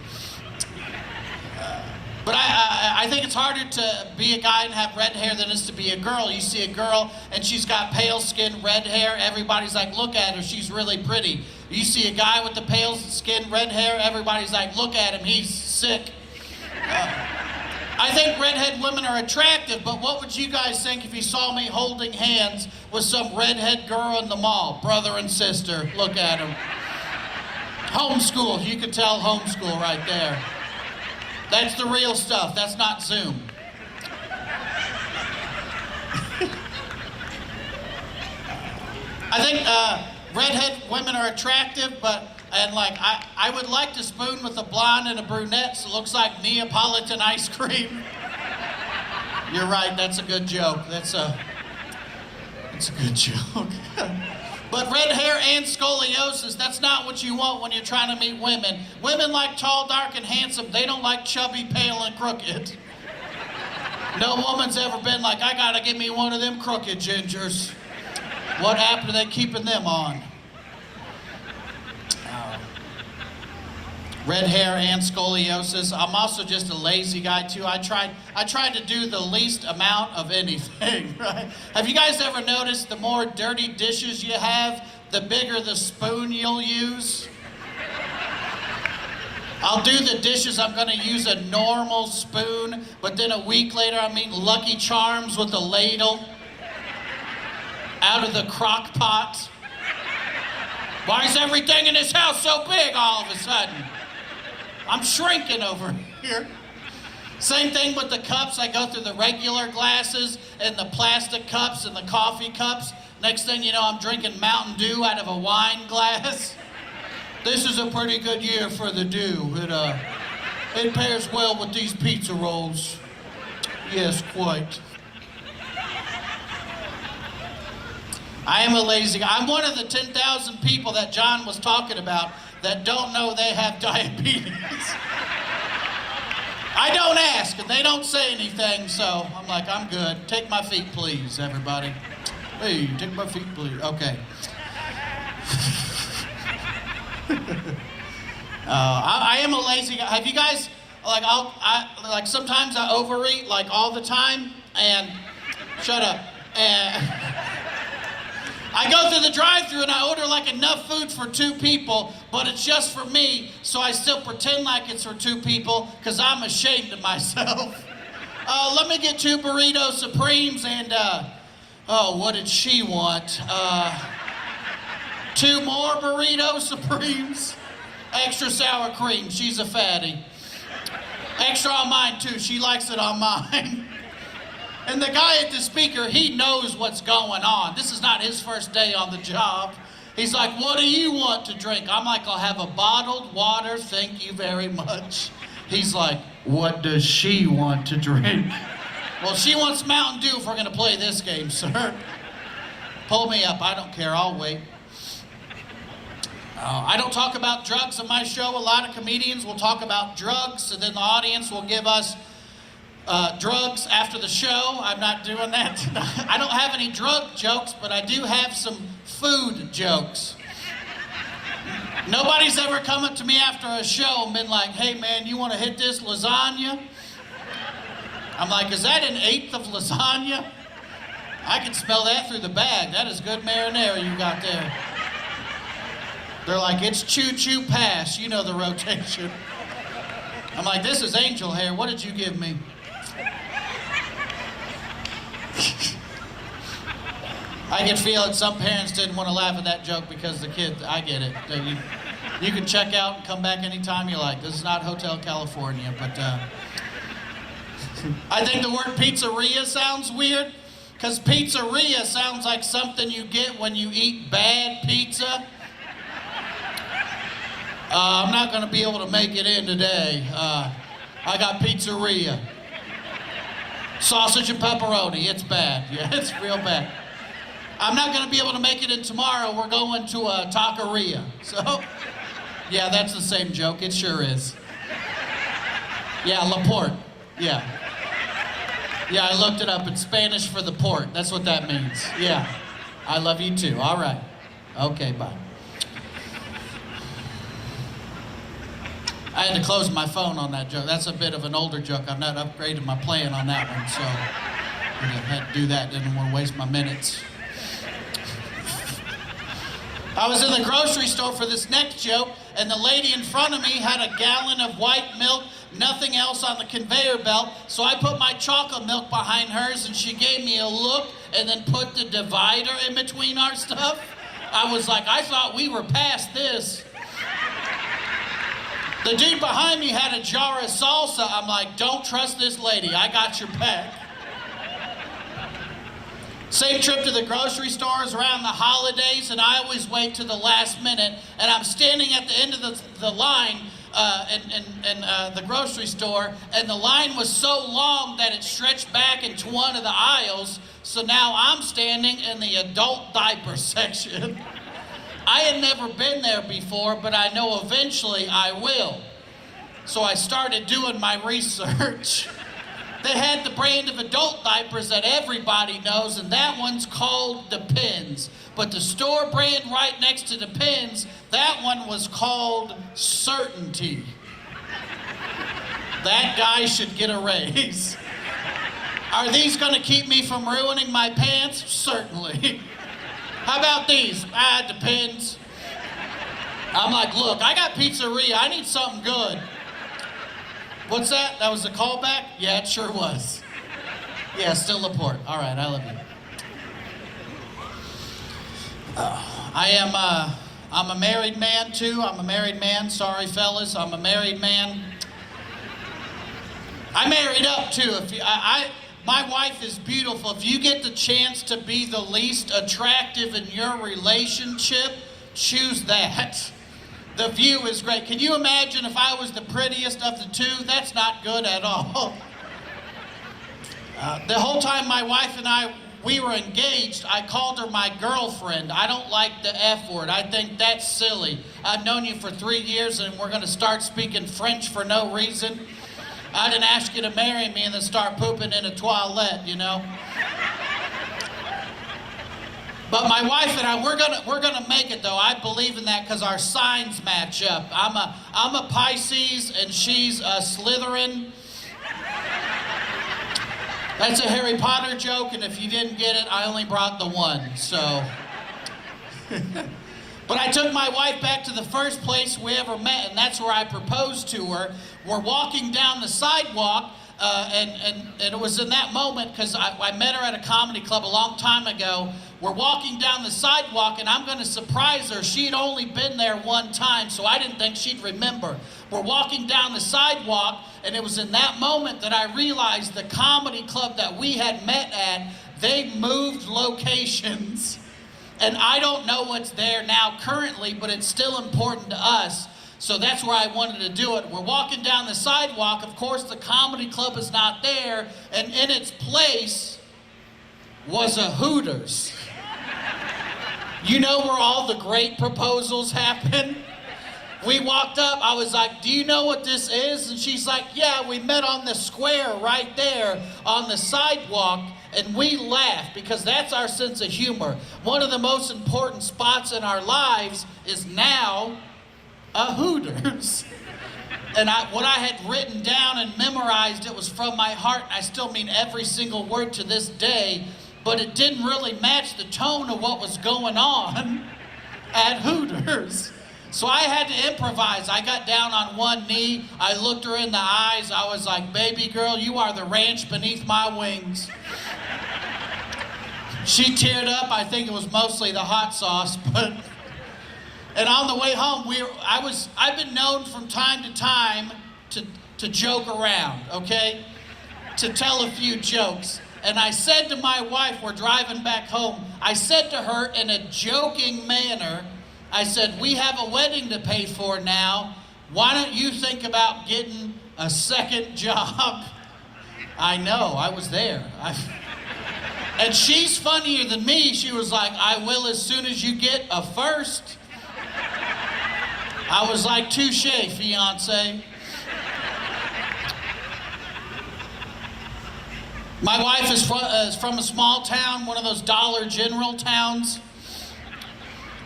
But I think it's harder to be a guy and have red hair than it is to be a girl. You see a girl and she's got pale skin, red hair. Everybody's like, look at her, she's really pretty. You see a guy with the pale skin, red hair. Everybody's like, look at him, he's sick. I think redhead women are attractive, but what would you guys think if you saw me holding hands with some redhead girl in the mall? Brother and sister, look at them. Homeschool, you can tell homeschool right there. That's the real stuff, that's not Zoom. I think redhead women are attractive, and like, I would like to spoon with a blonde and a brunette so it looks like Neapolitan ice cream. You're right, that's a good joke. That's a good joke. But red hair and scoliosis, that's not what you want when you're trying to meet women. Women like tall, dark, and handsome. They don't like chubby, pale, and crooked. No woman's ever been like, I gotta give me one of them crooked gingers. What happened to they keeping them on? Red hair and scoliosis. I'm also just a lazy guy too. I tried to do the least amount of anything, right? Have you guys ever noticed the more dirty dishes you have, the bigger the spoon you'll use? I'll do the dishes, I'm gonna use a normal spoon, but then a week later I'm eating Lucky Charms with a ladle out of the crock pot. Why is everything in this house so big all of a sudden? I'm shrinking over here. Same thing with the cups. I go through the regular glasses and the plastic cups and the coffee cups. Next thing you know, I'm drinking Mountain Dew out of a wine glass. This is a pretty good year for the Dew. It pairs well with these pizza rolls. Yes, quite. I am a lazy guy. I'm one of the 10,000 people that John was talking about that don't know they have diabetes. I don't ask, and they don't say anything, so I'm like, I'm good. Take my feet, please, everybody. Hey, take my feet, please. Okay. I am a lazy guy. Have you guys, like, sometimes I overeat, like, all the time, and, shut up, and I go through the drive-thru and I order like enough food for 2 people, but it's just for me, so I still pretend like it's for 2 people because I'm ashamed of myself. Let me get 2 burrito supremes and, oh, what did she want? 2 more burrito supremes, extra sour cream, she's a fatty. Extra on mine too, she likes it on mine. And the guy at the speaker, he knows what's going on. This is not his first day on the job. He's like, what do you want to drink? I'm like, I'll have a bottled water, thank you very much. He's like, what does she want to drink? Well, she wants Mountain Dew if we're gonna play this game, sir. Pull me up, I don't care, I'll wait. I don't talk about drugs on my show. A lot of comedians will talk about drugs, and then the audience will give us drugs after the show. I'm not doing that tonight. I don't have any drug jokes, but I do have some food jokes. Nobody's ever come up to me after a show and been like, hey man, you want to hit this lasagna? I'm like, is that an 1/8 of lasagna? I can smell that through the bag. That is good marinara you got there. They're like, it's choo-choo pass. You know the rotation. I'm like, this is angel hair. What did you give me? I can feel it. Some parents didn't want to laugh at that joke because the kid, I get it. You can check out and come back anytime you like. This is not Hotel California, but I think the word pizzeria sounds weird because pizzeria sounds like something you get when you eat bad pizza. I'm not going to be able to make it in today. I got pizzeria. Sausage and pepperoni, it's bad. Yeah, it's real bad. I'm not going to be able to make it in tomorrow. We're going to a taqueria. So, yeah, that's the same joke. It sure is. Yeah, Porte. Yeah. Yeah, I looked it up. It's Spanish for the port. That's what that means. Yeah. I love you too. All right. Okay, bye. I had to close my phone on that joke. That's a bit of an older joke. I've not upgraded my plan on that one, so I had to do that. Didn't want to waste my minutes. I was in the grocery store for this next joke, and the lady in front of me had a gallon of white milk, nothing else on the conveyor belt, so I put my chocolate milk behind hers, and she gave me a look and then put the divider in between our stuff. I was like, I thought we were past this. The dude behind me had a jar of salsa. I'm like, don't trust this lady. I got your back. Same trip to the grocery stores around the holidays, and I always wait to the last minute. And I'm standing at the end of the line in the grocery store, and the line was so long that it stretched back into one of the aisles. So now I'm standing in the adult diaper section. I had never been there before, but I know eventually I will. So I started doing my research. They had the brand of adult diapers that everybody knows, and that one's called Depends. But the store brand right next to Depends, that one was called Certainty. That guy should get a raise. Are these gonna keep me from ruining my pants? Certainly. How about these? It depends. I'm like, look, I got pizzeria. I need something good. What's that? That was a callback? Yeah, it sure was. Yeah, still Laporte. All right, I love you. I'm a married man too. I'm a married man. Sorry, fellas. I'm a married man. I married up too. My wife is beautiful. If you get the chance to be the least attractive in your relationship, choose that. The view is great. Can you imagine if I was the prettiest of the two? That's not good at all. The whole time my wife and we were engaged, I called her my girlfriend. I don't like the F word. I think that's silly. I've known you for 3 years and we're gonna start speaking French for no reason. I didn't ask you to marry me and then start pooping in a toilet, you know? But my wife and I, we're gonna make it though. I believe in that because our signs match up. I'm a Pisces and she's a Slytherin. That's a Harry Potter joke, and if you didn't get it, I only brought the one, so. But I took my wife back to the first place we ever met, and that's where I proposed to her. We're walking down the sidewalk, and it was in that moment, because I met her at a comedy club a long time ago. We're walking down the sidewalk, and I'm gonna surprise her. She'd only been there one time, so I didn't think she'd remember. We're walking down the sidewalk, and it was in that moment that I realized the comedy club that we had met at, they moved locations. And I don't know what's there now currently, but it's still important to us. So that's where I wanted to do it. We're walking down the sidewalk. Of course, the comedy club is not there. And in its place was a Hooters. You know where all the great proposals happen? We walked up. I was like, do you know what this is? And she's like, yeah, we met on the square right there on the sidewalk. And we laugh because that's our sense of humor. One of the most important spots in our lives is now a Hooters. And what I had written down and memorized, it was from my heart. I still mean every single word to this day, but it didn't really match the tone of what was going on at Hooters. So I had to improvise. I got down on one knee. I looked her in the eyes. I was like, baby girl, you are the ranch beneath my wings. She teared up. I think it was mostly the hot sauce, but... And on the way home, I've been known from time to time to joke around, okay? To tell a few jokes. And I said to my wife, we're driving back home, I said to her in a joking manner, I said, we have a wedding to pay for now. Why don't you think about getting a second job? I know, I was there. And she's funnier than me. She was like, I will as soon as you get a first. I was like, touche, fiance. My wife is from a small town, one of those Dollar General towns.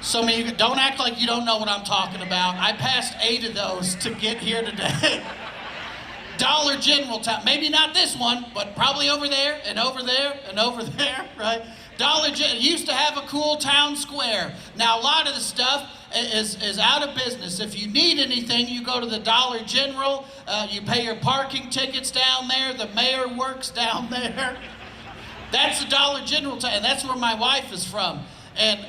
Some of you, don't act like you don't know what I'm talking about. I passed 8 of those to get here today. Dollar General town, maybe not this one, but probably over there, and over there, and over there, right? Dollar General used to have a cool town square. Now a lot of the stuff is out of business. If you need anything, you go to the Dollar General, you pay your parking tickets down there, the mayor works down there. That's the Dollar General town, and that's where my wife is from. And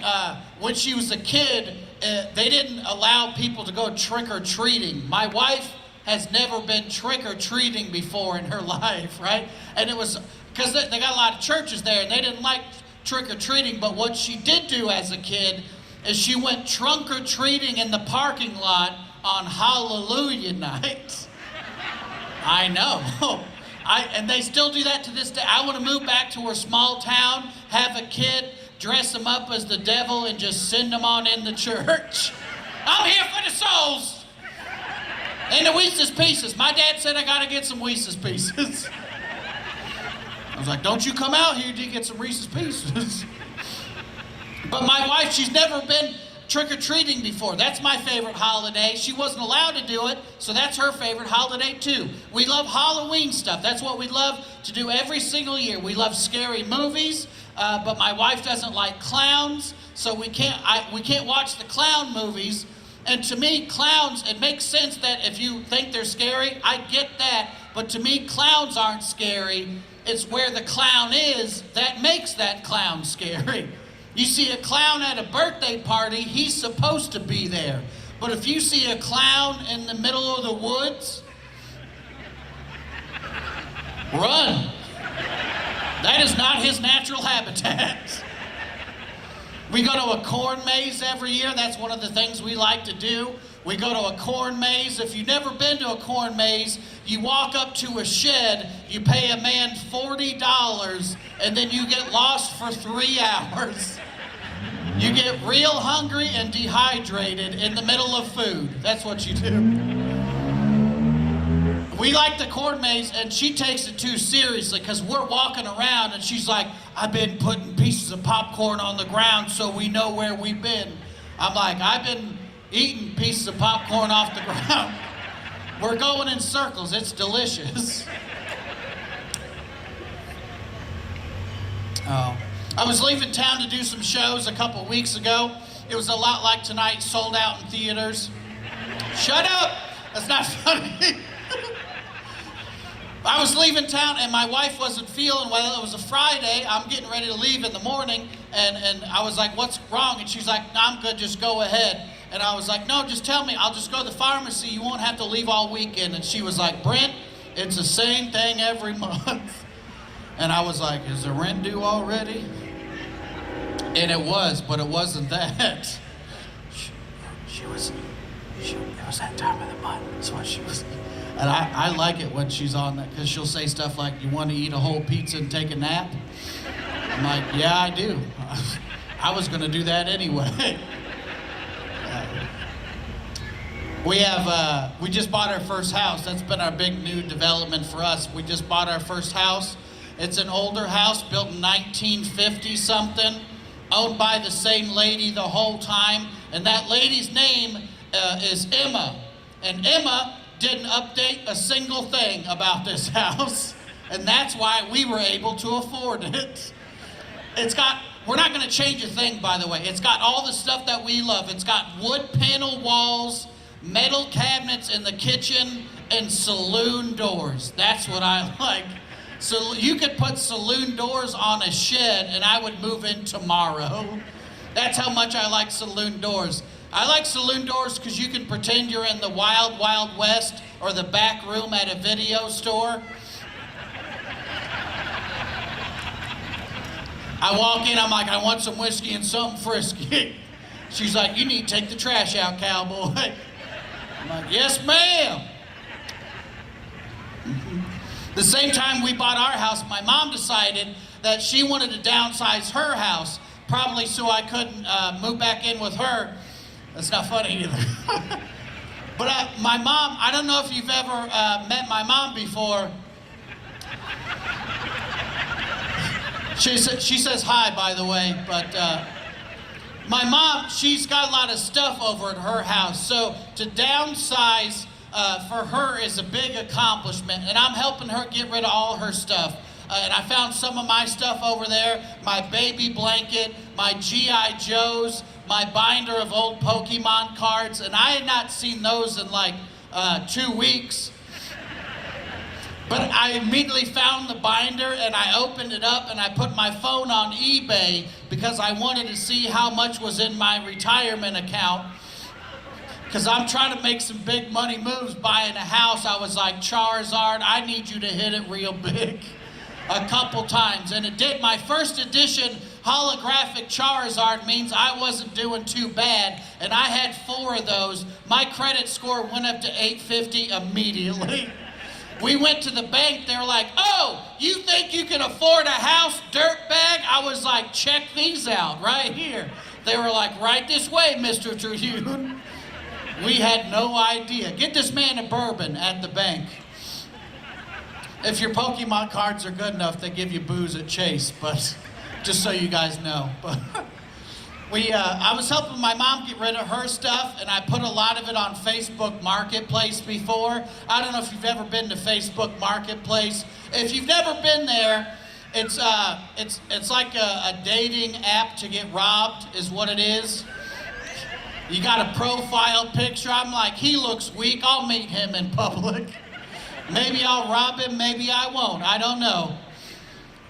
when she was a kid, they didn't allow people to go trick-or-treating. My wife has never been trick-or-treating before in her life, right? And it was because they got a lot of churches there, and they didn't like trick-or-treating, but what she did do as a kid is she went trunk-or-treating in the parking lot on Hallelujah night. I know. And they still do that to this day. I want to move back to a small town, have a kid, dress them up as the devil, and just send them on in the church. I'm here for the souls. And the Weese's Pieces. My dad said I gotta get some Weese's Pieces. I was like, don't you come out here to get some Reese's Pieces. But my wife, she's never been trick-or-treating before. That's my favorite holiday. She wasn't allowed to do it, so that's her favorite holiday too. We love Halloween stuff. That's what we love to do every single year. We love scary movies, but my wife doesn't like clowns, so we can't watch the clown movies. And to me, clowns, it makes sense that if you think they're scary, I get that. But to me, clowns aren't scary. It's where the clown is that makes that clown scary. You see a clown at a birthday party, he's supposed to be there. But if you see a clown in the middle of the woods, run. That is not his natural habitat. We go to a corn maze every year. That's one of the things we like to do. We go to a corn maze. If you've never been to a corn maze, you walk up to a shed, you pay a man $40, and then you get lost for 3 hours. You get real hungry and dehydrated in the middle of food. That's what you do. We like the corn maze, and she takes it too seriously because we're walking around and she's like, I've been putting pieces of popcorn on the ground so we know where we've been. I'm like, I've been eating pieces of popcorn off the ground. We're going in circles. It's delicious. I was leaving town to do some shows a couple weeks ago. It was a lot like tonight, sold out in theaters. Shut up! That's not funny. I was leaving town and my wife wasn't feeling well. It was a Friday. I'm getting ready to leave in the morning. And I was like, what's wrong? And she's like, no, I'm good, just go ahead. And I was like, no, just tell me. I'll just go to the pharmacy. You won't have to leave all weekend. And she was like, Brent, it's the same thing every month. And I was like, is the rent due already? And it was, but it wasn't that. It was that time of the month. That's what she was. And I like it when she's on that, because she'll say stuff like, you want to eat a whole pizza and take a nap? I'm like, yeah, I do. I was going to do that anyway. We just bought our first house. That's been our big new development for us. We just bought our first house. It's an older house built in 1950 something, owned by the same lady the whole time. And that lady's name is Emma. And Emma didn't update a single thing about this house. And that's why we were able to afford it. It's got we're not gonna change a thing, by the way. It's got all the stuff that we love. It's got wood panel walls, metal cabinets in the kitchen, and saloon doors. That's what I like. So you could put saloon doors on a shed and I would move in tomorrow. That's how much I like saloon doors. I like saloon doors because you can pretend you're in the Wild Wild West or the back room at a video store. I walk in, I'm like, I want some whiskey and something frisky. She's like, you need to take the trash out, cowboy. I'm like, yes, ma'am. The same time we bought our house, my mom decided that she wanted to downsize her house, probably so I couldn't move back in with her. That's not funny either. But my mom, I don't know if you've ever met my mom before. She says hi, by the way, but my mom, she's got a lot of stuff over at her house, so to downsize for her is a big accomplishment, and I'm helping her get rid of all her stuff. And I found some of my stuff over there, my baby blanket, my G.I. Joes, my binder of old Pokemon cards, and I had not seen those in like 2 weeks. But I immediately found the binder and I opened it up and I put my phone on eBay because I wanted to see how much was in my retirement account. Because I'm trying to make some big money moves buying a house. I was like, Charizard, I need you to hit it real big a couple times. And it did. My first edition holographic Charizard means I wasn't doing too bad. And I had 4 of those. My credit score went up to 850 immediately. We went to the bank, they were like, oh, you think you can afford a house, dirtbag? I was like, check these out right here. They were like, right this way, Mr. Terhune. We had no idea. Get this man a bourbon at the bank. If your Pokemon cards are good enough, they give you booze at Chase, but just so you guys know. But I was helping my mom get rid of her stuff, and I put a lot of it on Facebook Marketplace before. I don't know if you've ever been to Facebook Marketplace. If you've never been there, it's like a dating app to get robbed, is what it is. You got a profile picture. I'm like, he looks weak. I'll meet him in public. Maybe I'll rob him, maybe I won't. I don't know.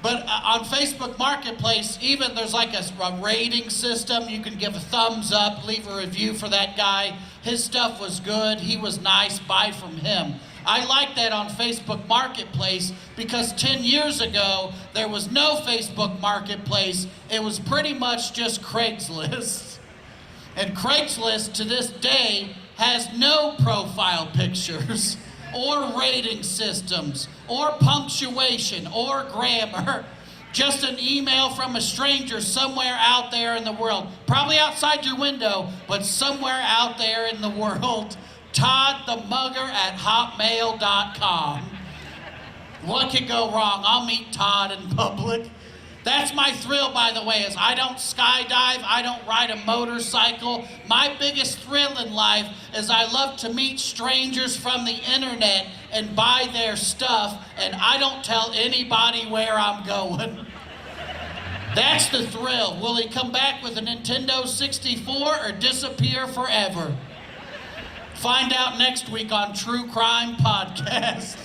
But on Facebook Marketplace, even there's like a rating system. You can give a thumbs up, leave a review for that guy. His stuff was good, he was nice, buy from him. I like that on Facebook Marketplace because 10 years ago, there was no Facebook Marketplace. It was pretty much just Craigslist. And Craigslist, to this day, has no profile pictures or rating systems, or punctuation, or grammar. Just an email from a stranger somewhere out there in the world. Probably outside your window, but somewhere out there in the world. ToddTheMugger@hotmail.com. What could go wrong? I'll meet Todd in public. That's my thrill, by the way, is I don't skydive, I don't ride a motorcycle. My biggest thrill in life is I love to meet strangers from the internet and buy their stuff, and I don't tell anybody where I'm going. That's the thrill. Will he come back with a Nintendo 64 or disappear forever? Find out next week on True Crime Podcast.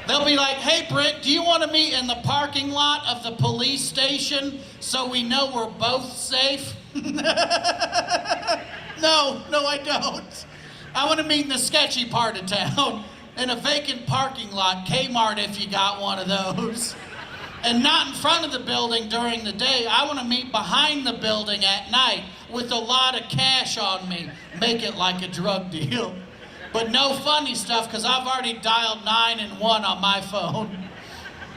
They'll be like, hey, Brent, do you want to meet in the parking lot of the police station so we know we're both safe? No, I don't. I want to meet in the sketchy part of town, in a vacant parking lot, Kmart if you got one of those. And not in front of the building during the day. I want to meet behind the building at night with a lot of cash on me. Make it like a drug deal. But no funny stuff, because I've already dialed 911 on my phone.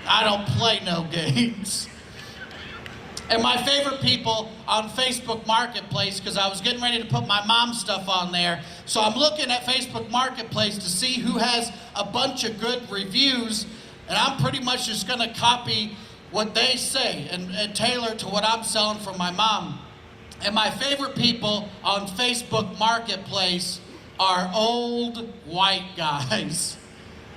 I don't play no games. And my favorite people on Facebook Marketplace, because I was getting ready to put my mom's stuff on there, so I'm looking at Facebook Marketplace to see who has a bunch of good reviews, and I'm pretty much just going to copy what they say and tailor to what I'm selling for my mom. And my favorite people on Facebook Marketplace are old white guys.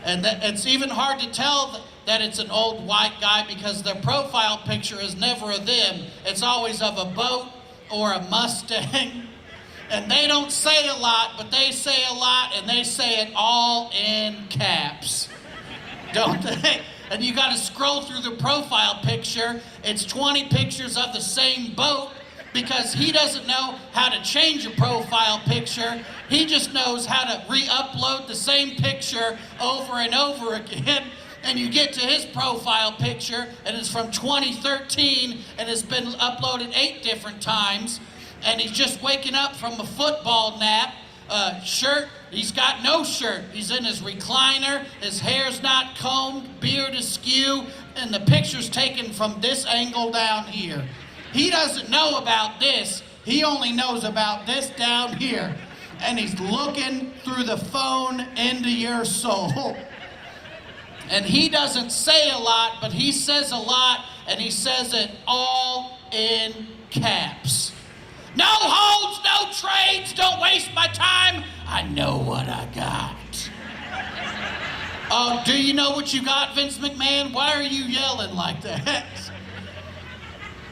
And it's even hard to tell that it's an old white guy because their profile picture is never of them. It's always of a boat or a Mustang. And they don't say a lot, but they say a lot, and they say it all in caps. Don't they? And you got to scroll through the profile picture. It's 20 pictures of the same boat because he doesn't know how to change a profile picture. He just knows how to re-upload the same picture over and over again. And you get to his profile picture, and it's from 2013, and it's been uploaded 8 different times. And he's just waking up from a football nap. Shirt, he's got no shirt. He's in his recliner, his hair's not combed, beard askew, and the picture's taken from this angle down here. He doesn't know about this. He only knows about this down here. And he's looking through the phone into your soul. And he doesn't say a lot, but he says a lot, and he says it all in caps. No holds, no trades, don't waste my time. I know what I got. Oh, do you know what you got, Vince McMahon? Why are you yelling like that?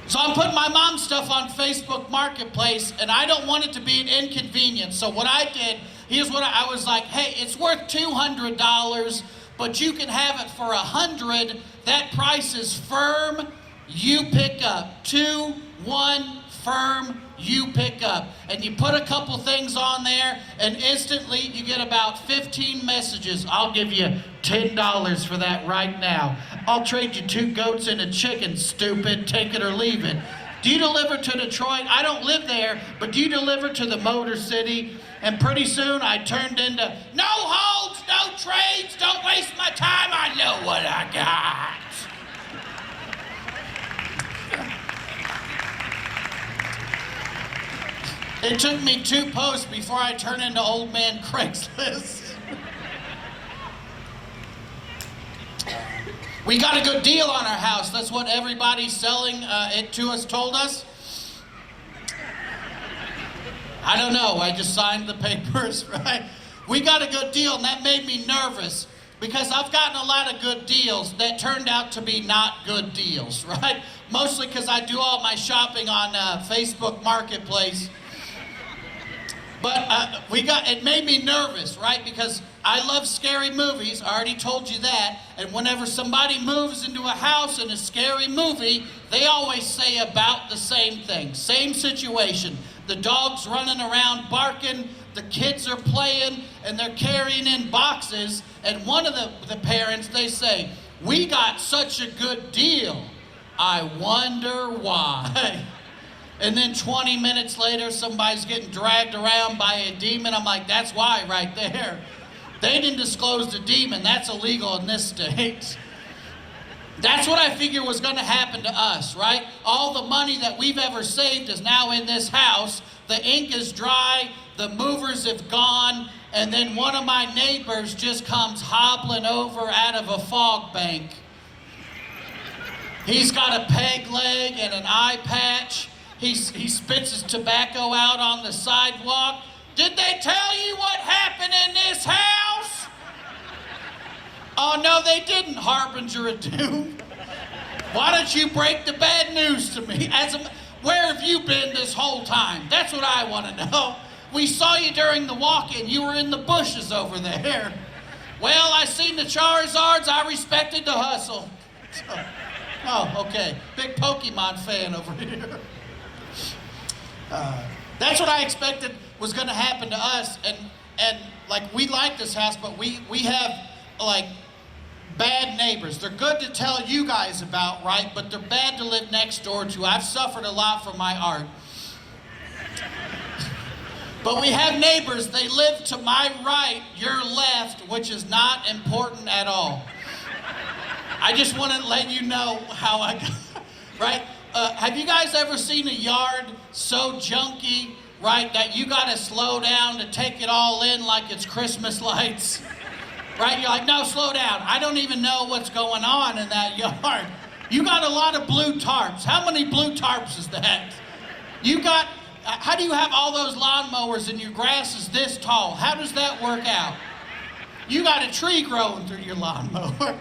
So I'm putting my mom's stuff on Facebook Marketplace, and I don't want it to be an inconvenience. So what I did, here's what I was like, hey, it's worth $200, but you can have it for $100. That price is firm, you pick up. 2, 1, firm, you pick up. And you put a couple things on there, and instantly you get about 15 messages. I'll give you $10 for that right now. I'll trade you 2 goats and a chicken, stupid. Take it or leave it. Do you deliver to Detroit? I don't live there, but do you deliver to the Motor City? And pretty soon I turned into, no holds, no trades, don't waste my time, I know what I got. It took me 2 posts before I turned into old man Craigslist. We got a good deal on our house. That's what everybody selling it to us told us. I don't know. I just signed the papers, right? We got a good deal, and that made me nervous because I've gotten a lot of good deals that turned out to be not good deals, right? Mostly because I do all my shopping on Facebook Marketplace. But it made me nervous, right? Because I love scary movies, I already told you that. And whenever somebody moves into a house in a scary movie, they always say about the same thing, same situation. The dog's running around barking, the kids are playing, and they're carrying in boxes. And one of the parents, they say, we got such a good deal. I wonder why. And then 20 minutes later, somebody's getting dragged around by a demon. I'm like, that's why right there. They didn't disclose the demon. That's illegal in this state. That's what I figured was going to happen to us, right? All the money that we've ever saved is now in this house. The ink is dry. The movers have gone. And then one of my neighbors just comes hobbling over out of a fog bank. He's got a peg leg and an eye patch. He spits his tobacco out on the sidewalk. Did they tell you what happened in this house? Oh, no, they didn't, harbinger of doom. Why don't you break the bad news to me? Where have you been this whole time? That's what I want to know. We saw you during the walk-in. You were in the bushes over there. Well, I seen the Charizards. I respected the hustle. Oh, okay. Big Pokemon fan over here. That's what I expected was going to happen to us, and like we like this house, but we have like bad neighbors. They're good to tell you guys about, right? But they're bad to live next door to. I've suffered a lot from my art. But we have neighbors. They live to my right, your left, which is not important at all. I just want to let you know how I got, right? Have you guys ever seen a yard so junky, right, that you got to slow down to take it all in like it's Christmas lights? Right? You're like, no, slow down. I don't even know what's going on in that yard. You got a lot of blue tarps. How many blue tarps is that? You got, how do you have all those lawnmowers and your grass is this tall? How does that work out? You got a tree growing through your lawnmower.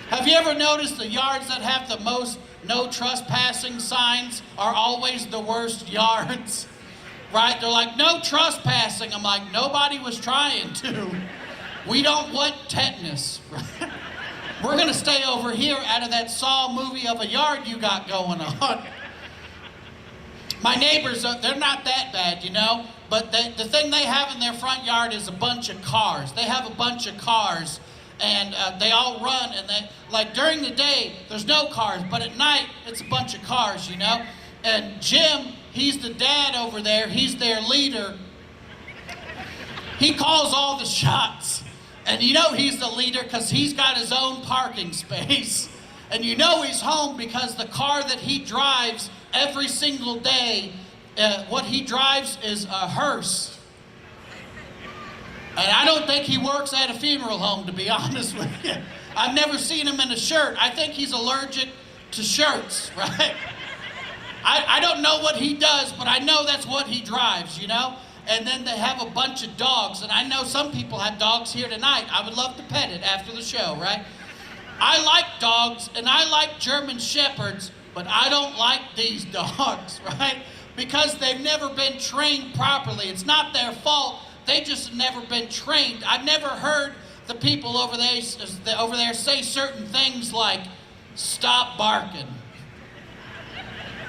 Have you ever noticed the yards that have the most no trespassing signs are always the worst yards? Right? They're like, no trespassing. I'm like, nobody was trying to. We don't want tetanus. Right? We're going to stay over here out of that Saw movie of a yard you got going on. My neighbors, they're not that bad, you know, but the thing they have in their front yard is a bunch of cars. They have a bunch of cars, and they all run, and they, like during the day, there's no cars, but at night, it's a bunch of cars, you know. And Jim, he's the dad over there, he's their leader. He calls all the shots. And you know he's the leader because he's got his own parking space. And you know he's home because the car that he drives every single day, what he drives is a hearse. And I don't think he works at a funeral home, to be honest with you. I've never seen him in a shirt. I think he's allergic to shirts, right? I don't know what he does, but I know that's what he drives, you know? And then they have a bunch of dogs, and I know some people have dogs here tonight. I would love to pet it after the show, right? I like dogs, and I like German Shepherds, but I don't like these dogs, right? Because they've never been trained properly. It's not their fault. They just have never been trained. I've never heard the people over there say certain things like, stop barking,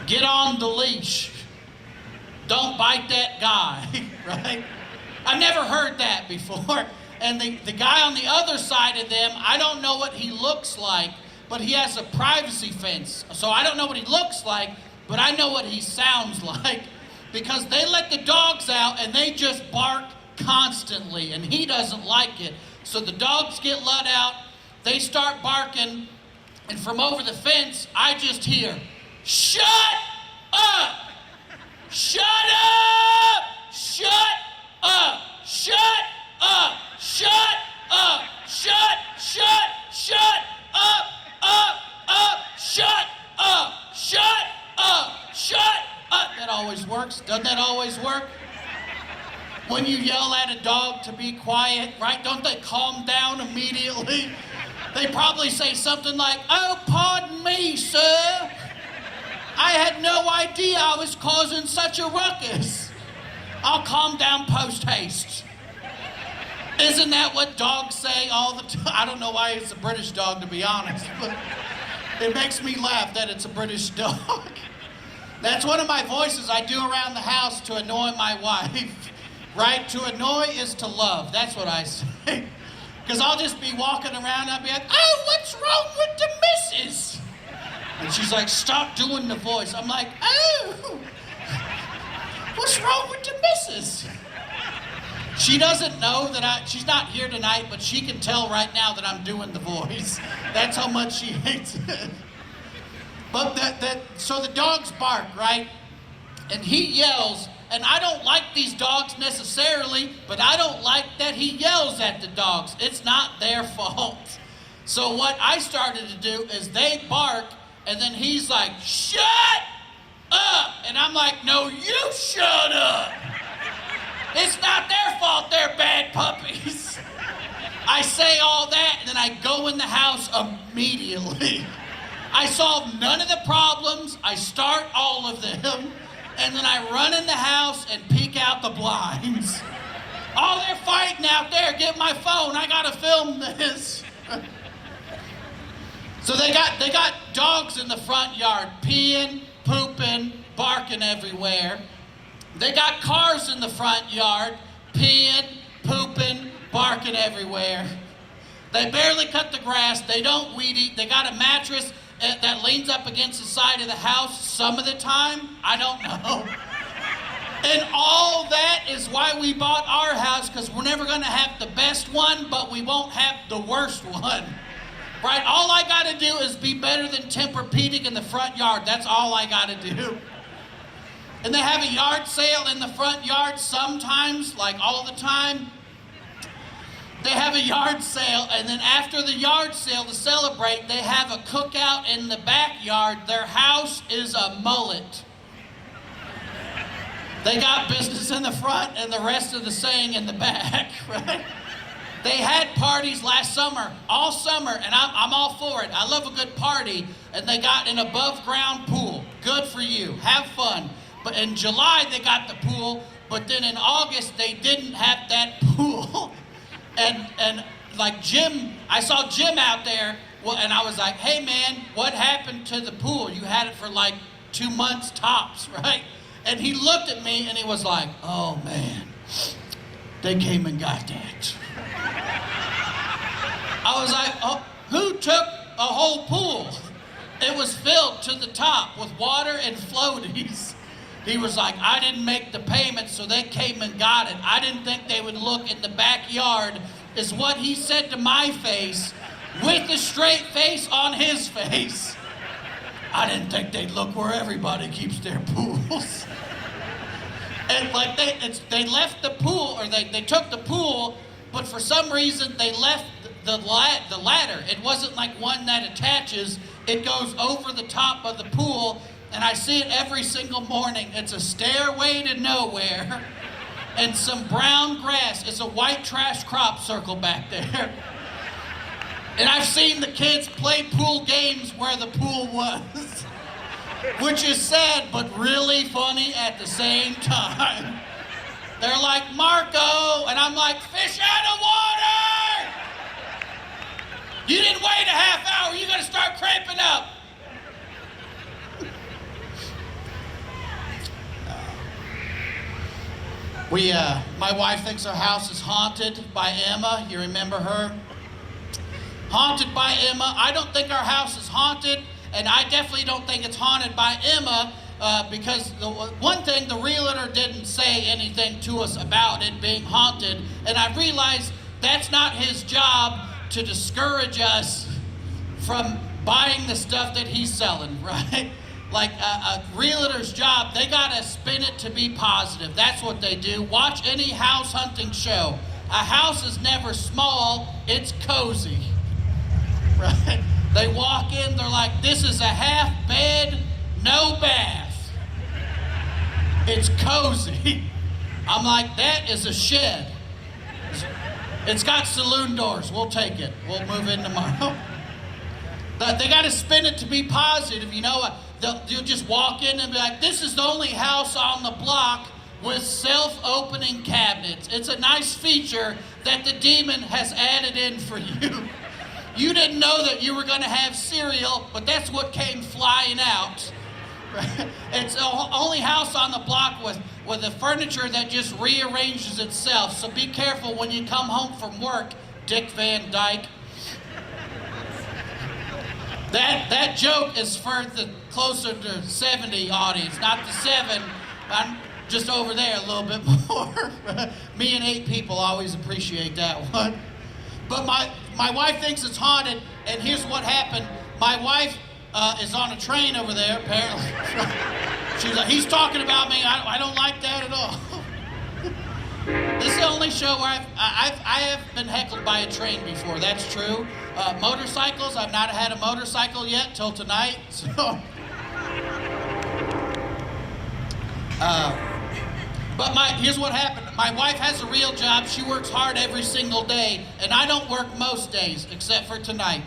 get on the leash, don't bite that guy, right? I've never heard that before. And the guy on the other side of them, I don't know what he looks like, but he has a privacy fence. So I don't know what he looks like, but I know what he sounds like, because they let the dogs out and they just bark constantly, and he doesn't like it. So the dogs get let out, they start barking, and from over the fence, I just hear, shut up! Shut up! Shut up! Shut up! Shut up! Shut up! Shut up! That always works. Doesn't that always work? When you yell at a dog to be quiet, right? Don't they calm down immediately? They probably say something like, oh, pardon me, sir. I had no idea I was causing such a ruckus. I'll calm down post-haste. Isn't that what dogs say all the time? I don't know why it's a British dog, to be honest, but it makes me laugh that it's a British dog. That's one of my voices I do around the house to annoy my wife, right? To annoy is to love. That's what I say. Because I'll just be walking around and I'll be like, oh, what's wrong with the missus? And she's like, stop doing the voice. I'm like, oh, what's wrong with the missus? She doesn't know that she's not here tonight, but she can tell right now that I'm doing the voice. That's how much she hates it. But so the dogs bark, right? And he yells, and I don't like these dogs necessarily, but I don't like that he yells at the dogs. It's not their fault. So what I started to do is they bark, and then he's like, shut up! And I'm like, no, you shut up! It's not their fault they're bad puppies. I say all that, and then I go in the house immediately. I solve none of the problems, I start all of them, and then I run in the house and peek out the blinds. Oh, they're fighting out there, get my phone, I gotta film this. So they got dogs in the front yard, peeing, pooping, barking everywhere. They got cars in the front yard, peeing, pooping, barking everywhere. They barely cut the grass, they don't weed eat, they got a mattress that leans up against the side of the house some of the time, I don't know. And all that is why we bought our house, because we're never gonna have the best one, but we won't have the worst one. Right, all I gotta do is be better than Tempur-Pedic in the front yard. That's all I gotta do. And they have a yard sale in the front yard sometimes, like all the time. They have a yard sale, and then after the yard sale to celebrate, they have a cookout in the backyard. Their house is a mullet. They got business in the front and the rest of the saying in the back, right? They had parties last summer, all summer, and I'm all for it. I love a good party, and they got an above-ground pool. Good for you. Have fun. But in July, they got the pool, but then in August, they didn't have that pool. and like Jim, I saw Jim out there, and I was like, hey, man, what happened to the pool? You had it for like 2 months tops, right? And he looked at me, and he was like, oh, man, they came and got that. I was like, oh, who took a whole pool? It was filled to the top with water and floaties. He was like, I didn't make the payment, so they came and got it. I didn't think they would look in the backyard, is what he said to my face, with a straight face on his face. I didn't think they'd look where everybody keeps their pools. And like they left the pool, or they took the pool, but for some reason they left the ladder. It wasn't like one that attaches. It goes over the top of the pool, and I see it every single morning. It's a stairway to nowhere, and some brown grass. It's a white trash crop circle back there. And I've seen the kids play pool games where the pool was, which is sad but really funny at the same time. They're like, Marco, and I'm like, fish out of water! You didn't wait a half hour, you gotta start cramping up. My wife thinks our house is haunted by Emma. You remember her? Haunted by Emma. I don't think our house is haunted, and I definitely don't think it's haunted by Emma, because the one thing, the realtor didn't say anything to us about it being haunted, and I realized that's not his job to discourage us from buying the stuff that he's selling, right? Like a realtor's job, they gotta spin it to be positive. That's what they do. Watch any house hunting show. A house is never small, it's cozy, right? They walk in, they're like, this is a half bed, no bath. It's cozy. I'm like, that is a shed. It's got saloon doors, we'll take it. We'll move in tomorrow. They gotta spin it to be positive, you know. You'll just walk in and be like, this is the only house on the block with self-opening cabinets. It's a nice feature that the demon has added in for you. You didn't know that you were gonna have cereal, but that's what came flying out. It's the only house on the block with the furniture that just rearranges itself. So be careful when you come home from work, Dick Van Dyke. That joke is for the closer to 70 audience, not the 7. I'm just over there a little bit more. Me and 8 people always appreciate that one. But my wife thinks it's haunted, and here's what happened. My wife is on a train over there, apparently. She's like, he's talking about me. I don't like that at all. This is the only show where I have been heckled by a train before. That's true. Motorcycles, I've not had a motorcycle yet till tonight. So, but here's what happened. My wife has a real job. She works hard every single day, and I don't work most days except for tonight.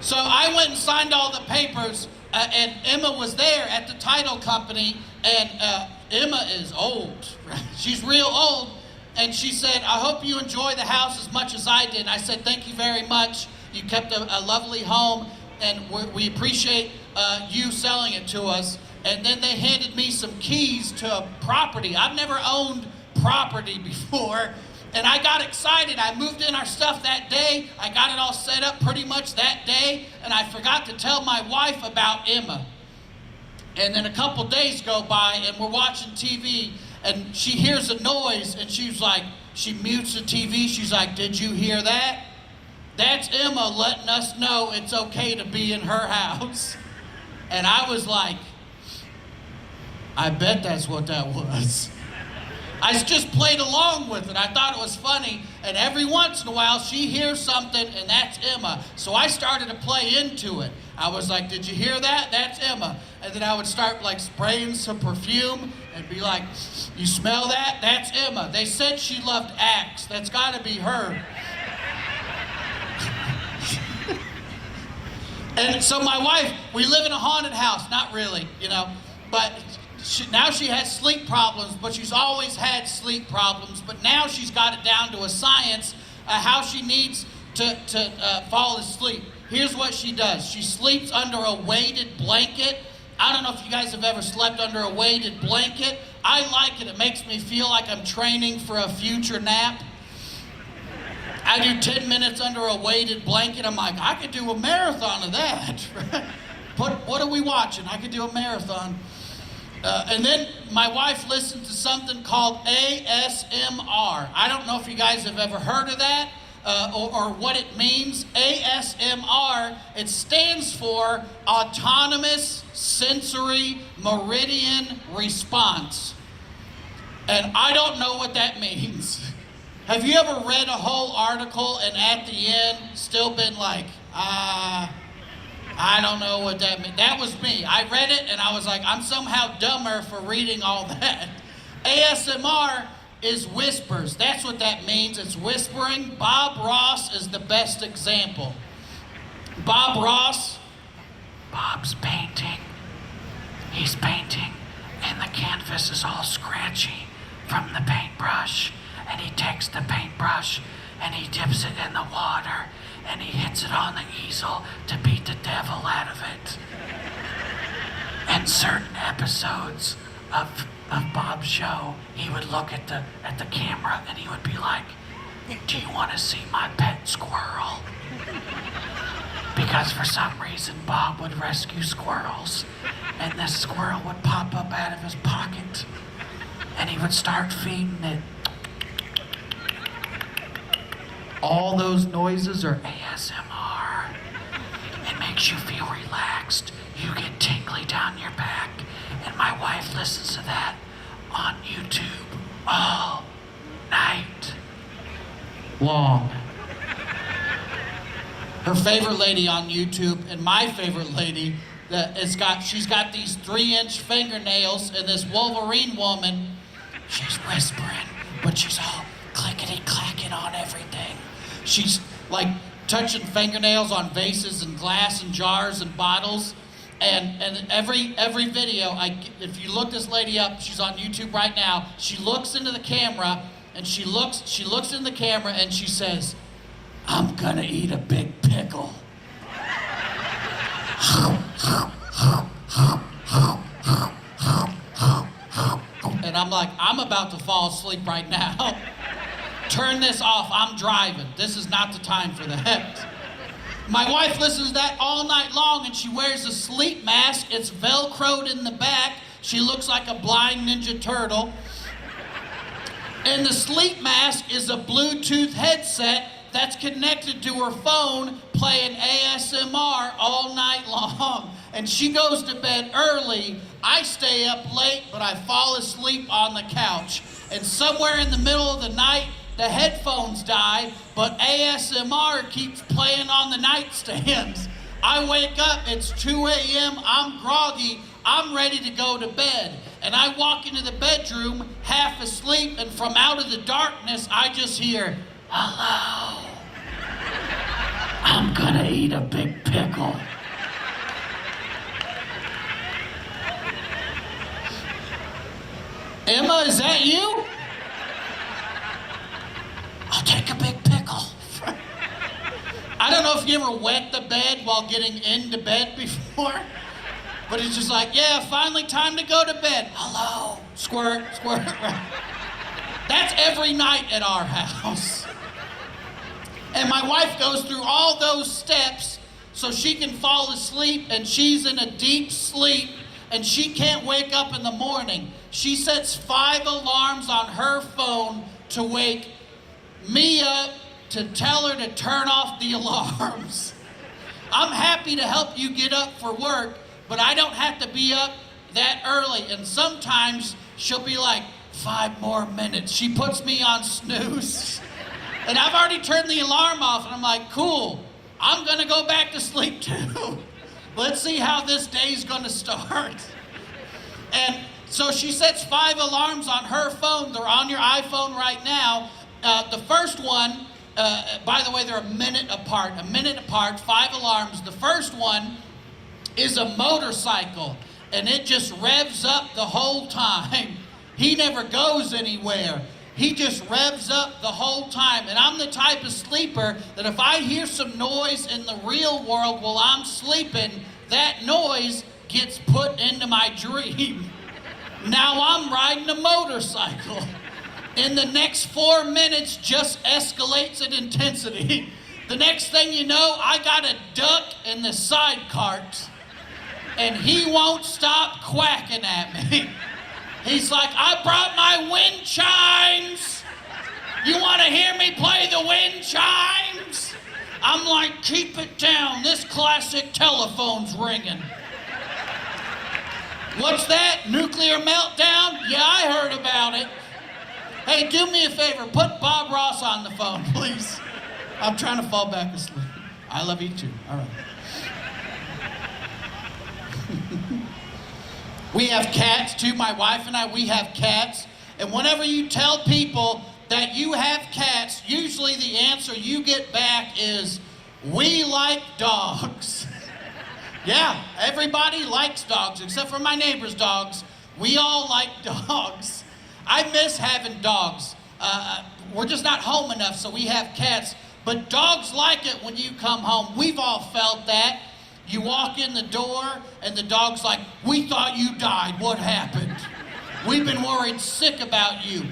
So I went and signed all the papers, and Emma was there at the title company, and Emma is old. She's real old, and she said, I hope you enjoy the house as much as I did. I said, thank you very much. You kept a lovely home, and we appreciate you selling it to us. And then they handed me some keys to a property. I've never owned property before, and I got excited. I moved in our stuff that day. I got it all set up pretty much that day, and I forgot to tell my wife about Emma. And then a couple days go by, and we're watching TV, and she hears a noise, and she's like, she mutes the TV. She's like, did you hear that? That's Emma letting us know it's okay to be in her house. And I was like, I bet that's what that was. I just played along with it. I thought it was funny, and every once in a while she hears something, and that's Emma. So I started to play into it. I was like, did you hear that? That's Emma. And then I would start like spraying some perfume and be like, you smell that? That's Emma. They said she loved Axe. That's gotta be her. And so my wife, we live in a haunted house, not really, but now she has sleep problems, but she's always had sleep problems, but now she's got it down to a science how she needs to fall asleep. Here's what she does. She sleeps under a weighted blanket. I don't know if you guys have ever slept under a weighted blanket. I like it. It makes me feel like I'm training for a future nap. I do 10 minutes under a weighted blanket. I'm like, I could do a marathon of that. What are we watching? I could do a marathon. And then my wife listens to something called ASMR. I don't know if you guys have ever heard of that or what it means. ASMR, it stands for Autonomous Sensory Meridian Response. And I don't know what that means. Have you ever read a whole article and at the end still been like, I don't know what that means? That was me. I read it and I was like, I'm somehow dumber for reading all that. ASMR is whispers. That's what that means. It's whispering. Bob Ross is the best example. Bob Ross, Bob's painting. He's painting and the canvas is all scratchy from the paintbrush. And he takes the paintbrush and he dips it in the water and he hits it on the easel to beat the devil out of it. And certain episodes of Bob's show, he would look at the camera and he would be like, do you want to see my pet squirrel? Because for some reason Bob would rescue squirrels and this squirrel would pop up out of his pocket and he would start feeding it. All those noises are ASMR. It makes you feel relaxed. You get tingly down your back. And my wife listens to that on YouTube all night long. Her favorite lady on YouTube and my favorite lady, she's got these 3-inch fingernails, and this Wolverine woman, she's whispering, but she's all clickety-clacking on everything. She's like touching fingernails on vases and glass and jars and bottles. And every video, if you look this lady up, she's on YouTube right now. She looks into the camera and she looks in the camera and she says, I'm gonna eat a big pickle. And I'm like, I'm about to fall asleep right now. Turn this off, I'm driving. This is not the time for that. My wife listens to that all night long and she wears a sleep mask. It's Velcroed in the back. She looks like a blind Ninja Turtle. And the sleep mask is a Bluetooth headset that's connected to her phone playing ASMR all night long. And she goes to bed early. I stay up late, but I fall asleep on the couch. And somewhere in the middle of the night, the headphones die, but ASMR keeps playing on the nightstands. I wake up, it's 2 a.m., I'm groggy, I'm ready to go to bed. And I walk into the bedroom, half asleep, and from out of the darkness, I just hear, hello, I'm gonna eat a big pickle. Emma, is that you? I'll take a big pickle. I don't know if you ever wet the bed while getting into bed before, but it's just like, yeah, finally time to go to bed. Hello, squirt, squirt. That's every night at our house. And my wife goes through all those steps so she can fall asleep, and she's in a deep sleep and she can't wake up in the morning. She sets 5 alarms on her phone to wake me up, to tell her to turn off the alarms. I'm happy to help you get up for work, but I don't have to be up that early. And sometimes she'll be like, 5 more minutes. She puts me on snooze. And I've already turned the alarm off, and I'm like, cool, I'm gonna go back to sleep too. Let's see how this day's gonna start. And so she sets 5 alarms on her phone. They're on your iPhone right now. The first one By the way, they're a minute apart, 5 alarms. The first one is a motorcycle, and it just revs up the whole time. He never goes anywhere. He just revs up the whole time. And I'm the type of sleeper that if I hear some noise in the real world while I'm sleeping, that noise gets put into my dream. Now I'm riding a motorcycle. In the next 4 minutes just escalates in intensity. The next thing you know, I got a duck in the side cart, and he won't stop quacking at me. He's like, I brought my wind chimes. You want to hear me play the wind chimes? I'm like, keep it down. This classic telephone's ringing. What's that? Nuclear meltdown? Yeah, I heard about it. Hey, do me a favor. Put Bob Ross on the phone, please. I'm trying to fall back asleep. I love you too. All right. We have cats too. My wife and I, we have cats. And whenever you tell people that you have cats, usually the answer you get back is, we like dogs. Yeah, everybody likes dogs, except for my neighbor's dogs. We all like dogs. I miss having dogs. We're just not home enough, so we have cats. But dogs like it when you come home. We've all felt that. You walk in the door, and the dog's like, we thought you died. What happened? We've been worried sick about you.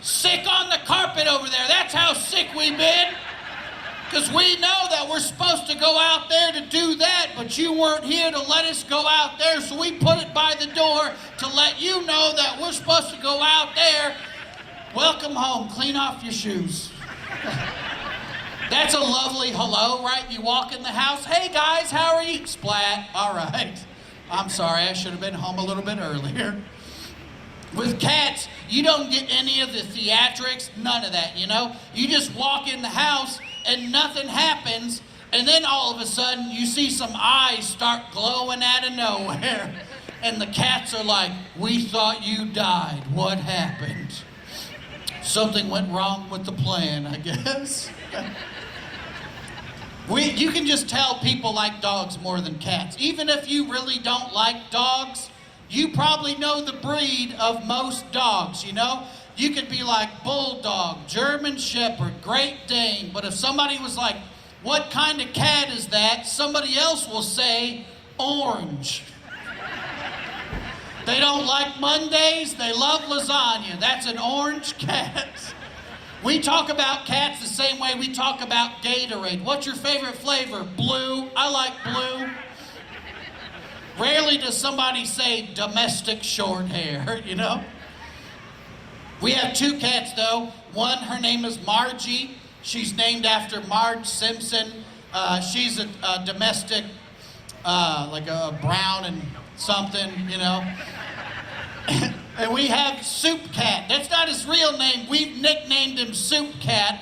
Sick on the carpet over there. That's how sick we've been. Because we know that we're supposed to go out there to do that, but you weren't here to let us go out there, so we put it by the door to let you know that we're supposed to go out there. Welcome home. Clean off your shoes. That's a lovely hello, right? You walk in the house, hey guys, how are you? Splat. All right. I'm sorry, I should have been home a little bit earlier. With cats, you don't get any of the theatrics, none of that, you know? You just walk in the house and nothing happens, and then all of a sudden you see some eyes start glowing out of nowhere. And the cats are like, we thought you died. What happened? Something went wrong with the plan, I guess. You can just tell people like dogs more than cats. Even if you really don't like dogs, you probably know the breed of most dogs, you know? You could be like Bulldog, German Shepherd, Great Dane, but if somebody was like, what kind of cat is that? Somebody else will say, orange. They don't like Mondays, they love lasagna. That's an orange cat. We talk about cats the same way we talk about Gatorade. What's your favorite flavor? Blue. I like blue. Rarely does somebody say domestic short hair, you know? We have 2 cats though. One, her name is Margie. She's named after Marge Simpson. She's a domestic, like a brown and something, you know? And we have Soup Cat. That's not his real name. We've nicknamed him Soup Cat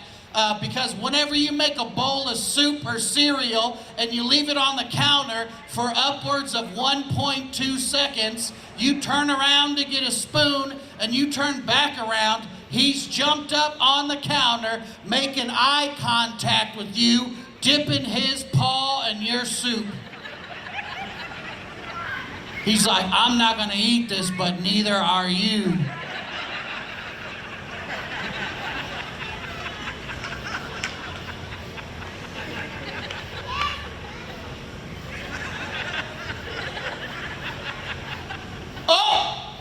because whenever you make a bowl of soup or cereal and you leave it on the counter for upwards of 1.2 seconds, you turn around to get a spoon and you turn back around, he's jumped up on the counter, making eye contact with you, dipping his paw in your soup. He's like, I'm not gonna eat this, but neither are you. Oh!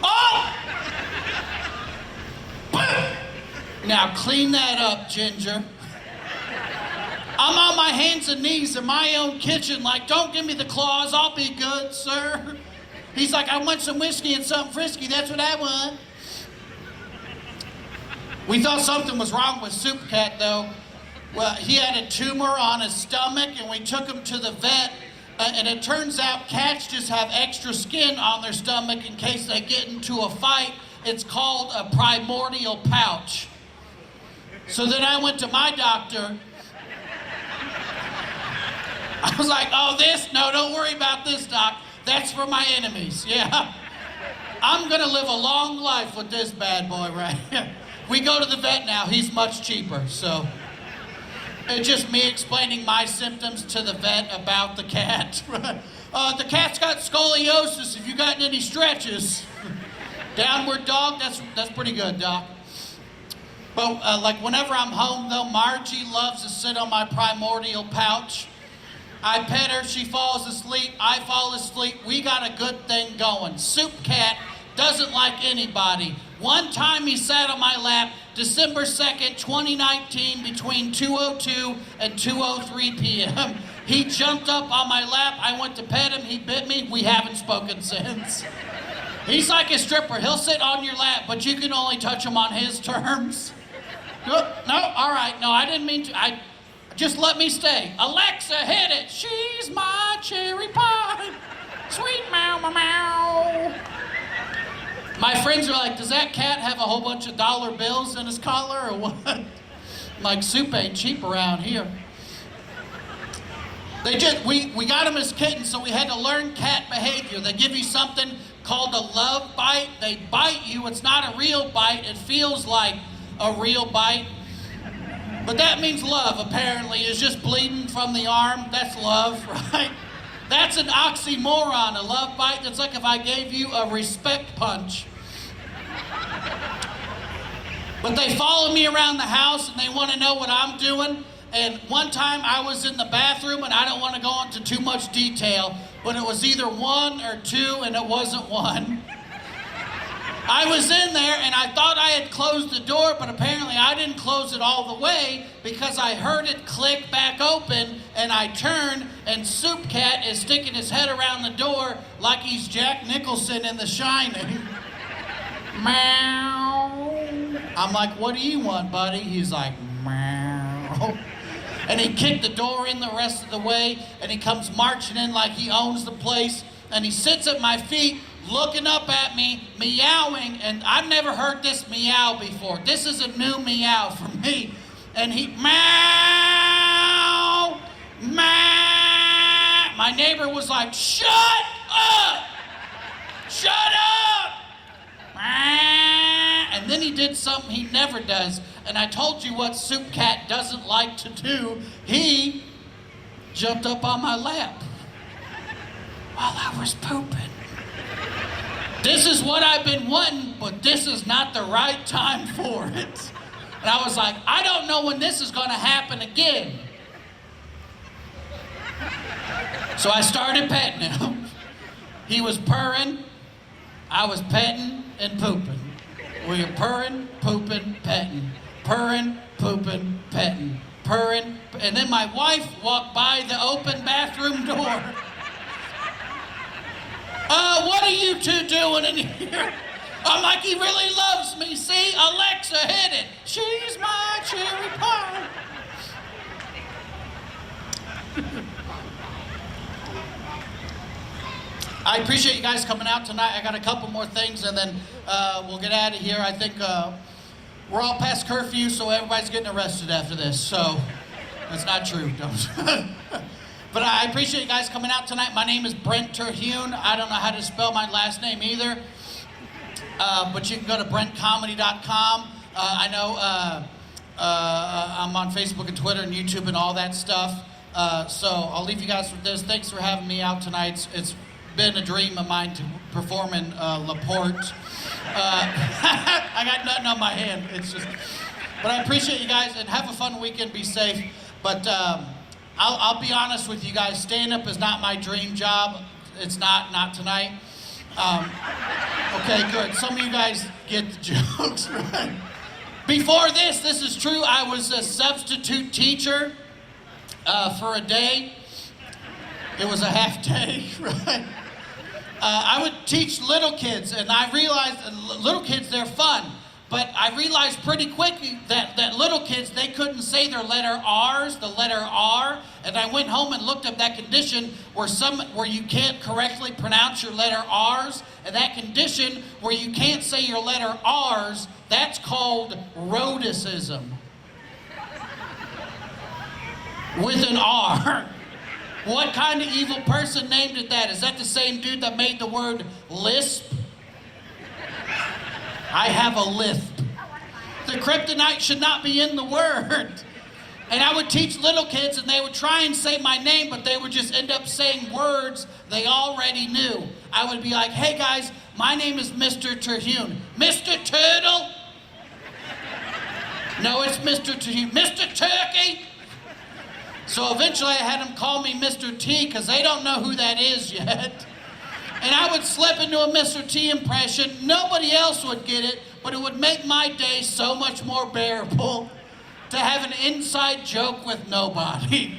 Oh! Now clean that up, Ginger. I'm on my hands and knees in my own kitchen like, don't give me the claws, I'll be good, sir. He's like, I want some whiskey and something frisky, that's what I want. We thought something was wrong with Soup Cat though. Well, he had a tumor on his stomach and we took him to the vet and it turns out cats just have extra skin on their stomach in case they get into a fight. It's called a primordial pouch. So then I went to my doctor. I was like, oh, this? No, don't worry about this, doc. That's for my enemies, yeah. I'm gonna live a long life with this bad boy right here. We go to the vet now. He's much cheaper, so. It's just me explaining my symptoms to the vet about the cat. The cat's got scoliosis. Have you gotten any stretches? Downward dog, that's pretty good, Doc. But like whenever I'm home though, Margie loves to sit on my primordial pouch. I pet her, she falls asleep, I fall asleep. We got a good thing going. Soup Cat doesn't like anybody. One time he sat on my lap, December 2nd, 2019, between 2:02 and 2:03 p.m. He jumped up on my lap, I went to pet him, he bit me, we haven't spoken since. He's like a stripper, he'll sit on your lap, but you can only touch him on his terms. No, all right, no, I didn't mean to, just let me stay. Alexa, hit it, she's my cherry pie, sweet meow, meow, meow. My friends are like, does that cat have a whole bunch of dollar bills in his collar or what? I'm like, soup ain't cheap around here. We got him as kittens, so we had to learn cat behavior. They give you something called a love bite. They bite you. It's not a real bite. It feels like a real bite. But that means love, apparently. It's just bleeding from the arm. That's love, right? That's an oxymoron, a love bite. That's like if I gave you a respect punch. But they follow me around the house and they want to know what I'm doing. And one time I was in the bathroom, and I don't want to go into too much detail, but it was either 1 or 2, and it wasn't 1. I was in there and I thought I had closed the door, but apparently I didn't close it all the way because I heard it click back open, and I turned and Soup Cat is sticking his head around the door like he's Jack Nicholson in The Shining. Meow. I'm like, what do you want, buddy? He's like, meow. And he kicked the door in the rest of the way, and he comes marching in like he owns the place, and he sits at my feet looking up at me, meowing, and I've never heard this meow before. This is a new meow for me. And he, meow, meow. My neighbor was like, shut up! Shut up! Meow. And then he did something he never does. And I told you what Soup Cat doesn't like to do. He jumped up on my lap while I was pooping. This is what I've been wanting, but this is not the right time for it. And I was like, I don't know when this is going to happen again. So I started petting him. He was purring, I was petting and pooping. We were purring, pooping, petting. Purring, pooping, petting. Purring, and then my wife walked by the open bathroom door. What are you two doing in here? I'm like, he really loves me. See, Alexa, hit it. She's my cherry pie. I appreciate you guys coming out tonight. I got a couple more things, and then we'll get out of here. I think we're all past curfew, so everybody's getting arrested after this. So that's not true. Don't. But I appreciate you guys coming out tonight. My name is Brent Terhune. I don't know how to spell my last name either. But you can go to brentcomedy.com. I know I'm on Facebook and Twitter and YouTube and all that stuff. So I'll leave you guys with this. Thanks for having me out tonight. It's been a dream of mine to perform in Porte. I got nothing on my hand. It's just, but I appreciate you guys, and have a fun weekend. Be safe. But I'll be honest with you guys. Stand-up is not my dream job. It's not tonight. Okay, good. Some of you guys get the jokes, right? Before this is true. I was a substitute teacher for a day. It was a half day, right? I would teach little kids, and I realized little kids, they're fun. But I realized pretty quickly that little kids, they couldn't say their letter R's, the letter R. And I went home and looked up that condition where you can't correctly pronounce your letter R's. And that condition where you can't say your letter R's, that's called rhoticism. With an R. What kind of evil person named it that? Is that the same dude that made the word lisp? I have a lisp. The kryptonite should not be in the word. And I would teach little kids, and they would try and say my name, but they would just end up saying words they already knew. I would be like, hey guys, my name is Mr. Terhune. Mr. Turtle? No, it's Mr. Terhune. Mr. Turkey? So eventually I had them call me Mr. T, because they don't know who that is yet. And I would slip into a Mr. T impression. Nobody else would get it, but it would make my day so much more bearable to have an inside joke with nobody.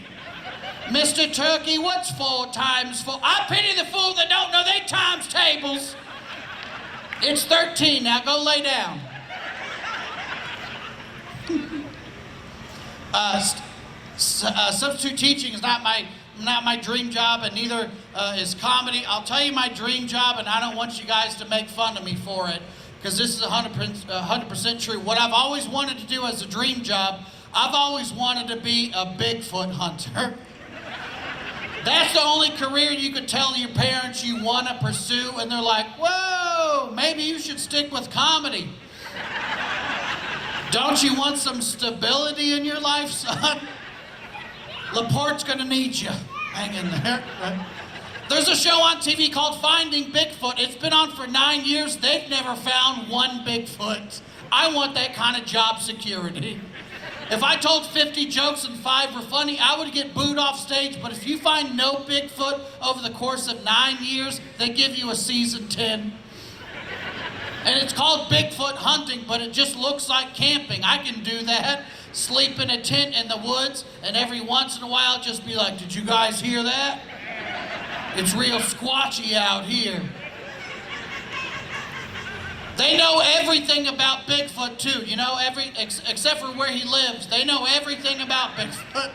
Mr. Turkey, what's 4 times 4? I pity the fool that don't know they times tables. It's 13, now go lay down. Substitute teaching is not my dream job, and neither is comedy. I'll tell you my dream job, and I don't want you guys to make fun of me for it, because this is 100% true. What I've always wanted to do as a dream job, I've always wanted to be a Bigfoot hunter. That's the only career you could tell your parents you want to pursue, and they're like, whoa, maybe you should stick with comedy. Don't you want some stability in your life, son? LaPorte's gonna need you. Hang in there. There's a show on TV called Finding Bigfoot. It's been on for 9 years. They've never found one Bigfoot. I want that kind of job security. If I told 50 jokes and 5 were funny, I would get booed off stage. But if you find no Bigfoot over the course of 9 years, they give you a season 10. And it's called Bigfoot hunting, but it just looks like camping. I can do that. Sleep in a tent in the woods, and every once in a while just be like, did you guys hear that? It's real squatchy out here. They know everything about Bigfoot too, you know, except for where he lives. They know everything about Bigfoot.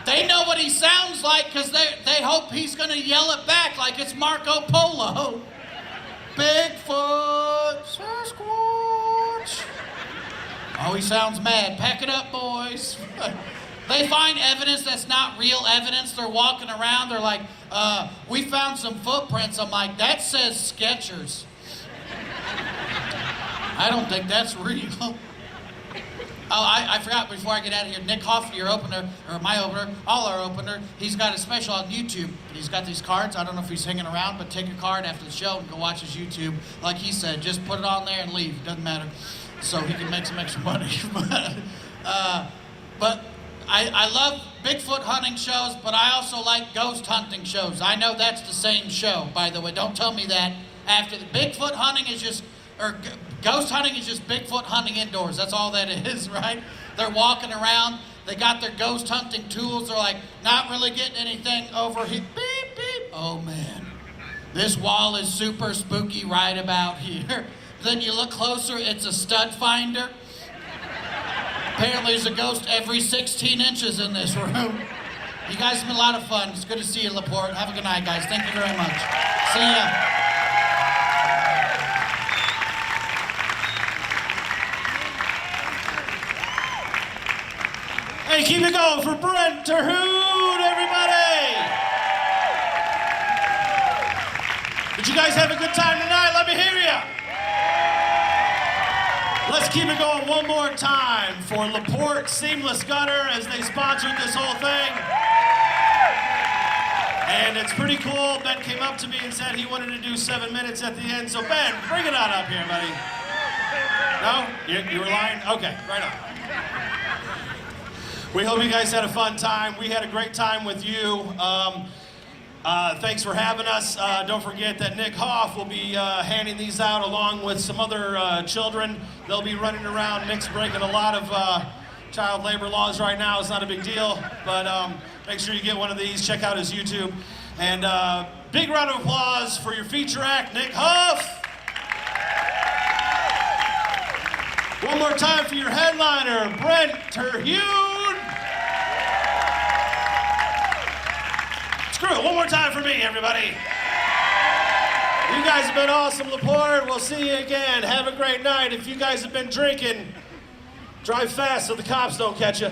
They know what he sounds like because they hope he's gonna yell it back like it's Marco Polo. Bigfoot, Sasquatch. Oh, he sounds mad. Pack it up, boys. They find evidence that's not real evidence. They're walking around, they're like, we found some footprints. I'm like, that says Skechers. I don't think that's real. Oh, I forgot before I get out of here. Nick Hoff, your opener, or my opener, all our opener, he's got a special on YouTube. He's got these cards. I don't know if he's hanging around, but take a card after the show and go watch his YouTube. Like he said, just put it on there and leave. It doesn't matter. So he can make some extra money. But I love Bigfoot hunting shows, but I also like ghost hunting shows. I know that's the same show, by the way. Don't tell me that. After the Bigfoot hunting is just, or ghost hunting is just Bigfoot hunting indoors. That's all that is, right? They're walking around. They got their ghost hunting tools. They're like, not really getting anything over here. Beep, beep. Oh, man. This wall is super spooky right about here. Then you look closer, it's a stud finder. Apparently there's a ghost every 16 inches in this room. You guys have been a lot of fun. It's good to see you, LaPorte. Have a good night, guys. Thank you very much. See ya. Hey, keep it going for Brent Terhune, everybody! Did you guys have a good time tonight? Let me hear ya! Let's keep it going one more time for LaPorte Seamless Gutter as they sponsored this whole thing. And it's pretty cool. Ben came up to me and said he wanted to do 7 minutes at the end. So Ben, bring it on up here, buddy. No? You were lying? Okay, right on. We hope you guys had a fun time. We had a great time with you. Thanks for having us. Don't forget that Nick Hoff will be handing these out along with some other children. They'll be running around. Nick's breaking a lot of child labor laws right now. It's not a big deal, but make sure you get one of these. Check out his YouTube. And big round of applause for your feature act, Nick Hoff. One more time for your headliner, Brent Terhune. Screw it, one more time for me, everybody. You guys have been awesome, LaPorte. We'll see you again. Have a great night. If you guys have been drinking, drive fast so the cops don't catch you.